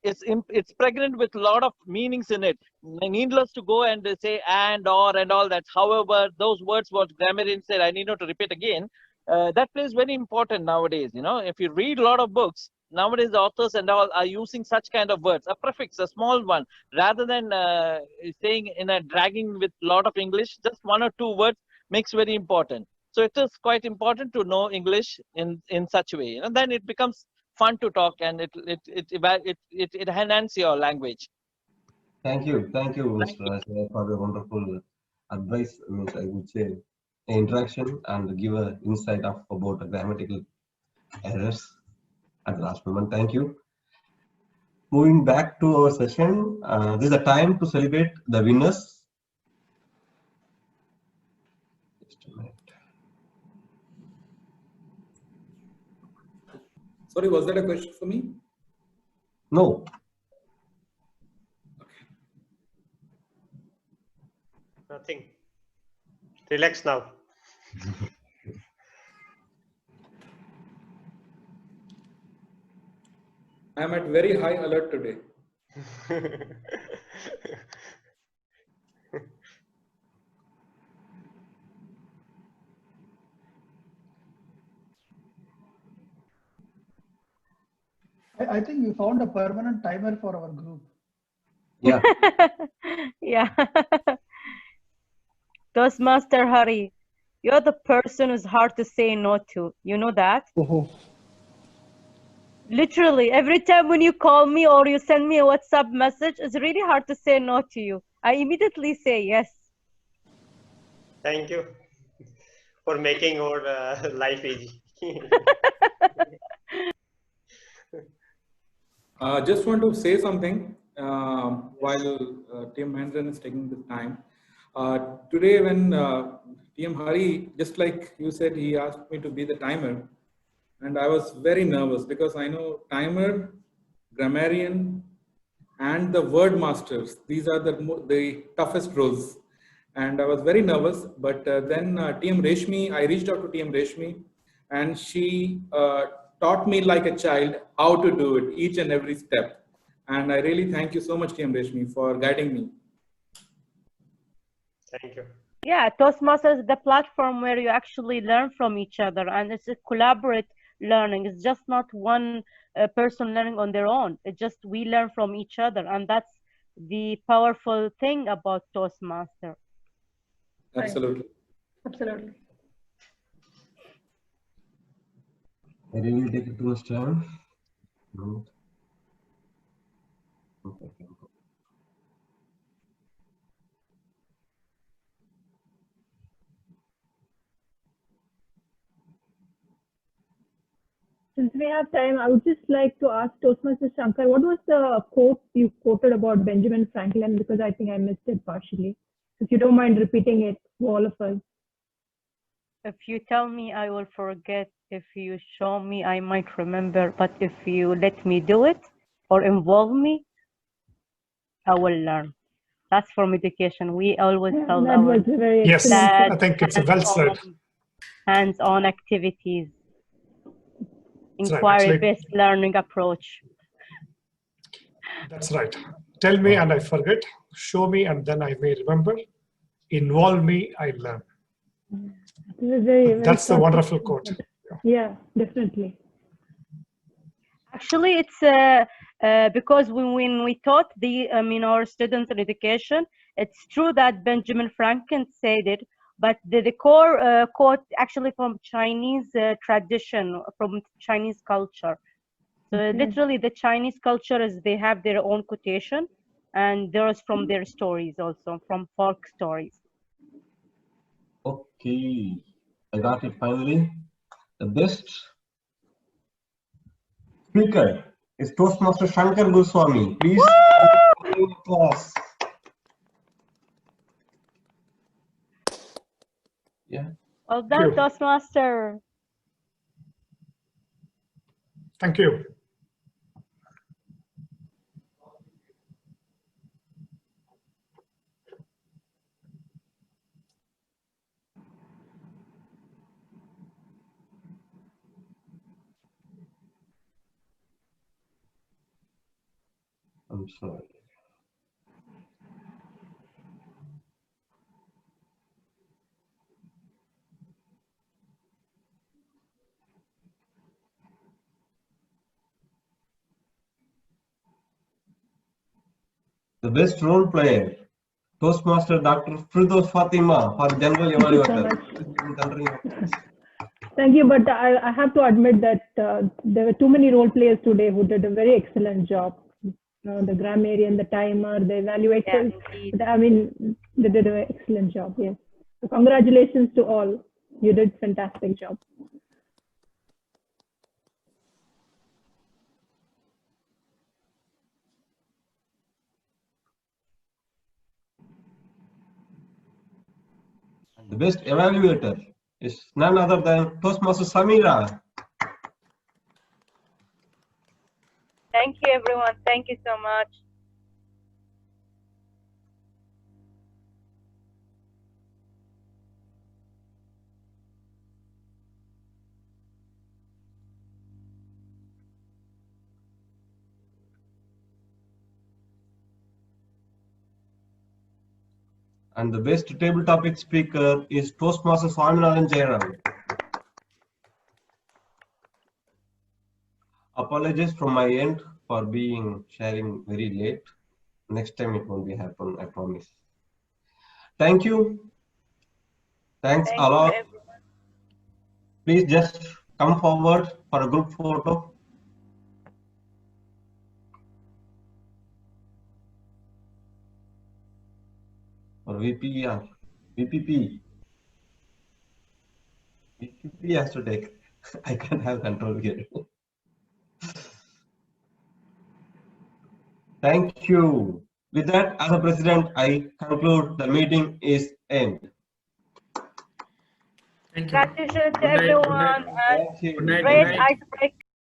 it's pregnant with a lot of meanings in it. Needless to go and say and, or, and all that. However, those words what grammarian said, I need not to repeat again. That plays very important nowadays. If you read a lot of books, nowadays the authors and all are using such kind of words, a prefix, a small one, rather than saying in a dragging with a lot of English. Just one or two words makes very important. So it is quite important to know English in such a way. Then it becomes fun to talk, and it enhances your language. Thank you, Mr. Raj, for the wonderful advice. I would say interaction and give an insight about the grammatical errors at the last moment. Thank you. Moving back to our session, this is a time to celebrate the winners. Just a minute. Sorry, was that a question for me? No. Nothing. Relax now. I am at very high alert today. I think we found a permanent timer for our group. Yeah. Yeah. Toastmaster Hari, you're the person who's hard to say no to. You know that? Literally, every time when you call me or you send me a WhatsApp message, it's really hard to say no to you. I immediately say yes. Thank you for making our life easy. Just want to say something while Tim Mahendran is taking the time. Today when TM Hari, just like you said, he asked me to be the timer, and I was very nervous because I know timer grammarian, and the word masters. These are the toughest roles. And I was very nervous, but then TM Reshmi, I reached out to TM Reshmi, and she taught me like a child how to do it, each and every step. And I really thank you so much, TM Reshmi, for guiding me. Thank you. Yeah, Toastmasters is the platform where you actually learn from each other, and it's a collaborate learning. It's just not one person learning on their own. It's just we learn from each other, and that's the powerful thing about Toastmaster. Absolutely. Absolutely. I really take it too much time. No. Okay. Since we have time, I would just like to ask Toastmaster Shankar, what was the quote you quoted about Benjamin Franklin? Because I think I missed it partially. If you don't mind repeating it for all of us. If you tell me, I will forget. If you show me, I might remember. But if you let me do it or involve me, I will learn. That's from education. We always tell That our was very Yes, excellent. I think it's well said. hands-on activities, That's right, actually. inquiry-based learning approach. That's right. Tell me and I forget. Show me and then I may remember. Involve me, I learn. It was very, very That's a thoughtful. wonderful quote. Yeah, definitely. Actually, it's because when we taught our students in education, it's true that Benjamin Franklin said it, but the core quote actually from Chinese tradition, from Chinese culture. So literally, the Chinese culture is they have their own quotation, and there's from their stories also, from folk stories. Okay, I got it finally. The best speaker is Toastmaster Shankar Goswami. Please. Applause. Yeah. Well done, Toastmaster. Thank you. I'm sorry. The best role player, Toastmaster Dr. Firdaus Fatima for General Thank you so Evaluator. Thank you, but I have to admit that there were too many role players today who did a very excellent job. The grammarian, the timer, the evaluators. I mean, they did an excellent job. Yes. So congratulations to all. You did fantastic job. The best evaluator is none other than Toastmaster Samira. Thank you, everyone. Thank you so much. And the best table topic speaker is Toastmaster Swaminathan Jairam. Apologies from my end for sharing very late. Next time it won't be happen, I promise. Thank you. Thanks a lot. Please just come forward for a group photo. Or VPR, VPP. VPP has to take. I can't have control here. Thank you. With that, as a president, I conclude the meeting is end. Congratulations to everyone. Thank you. Great icebreaker.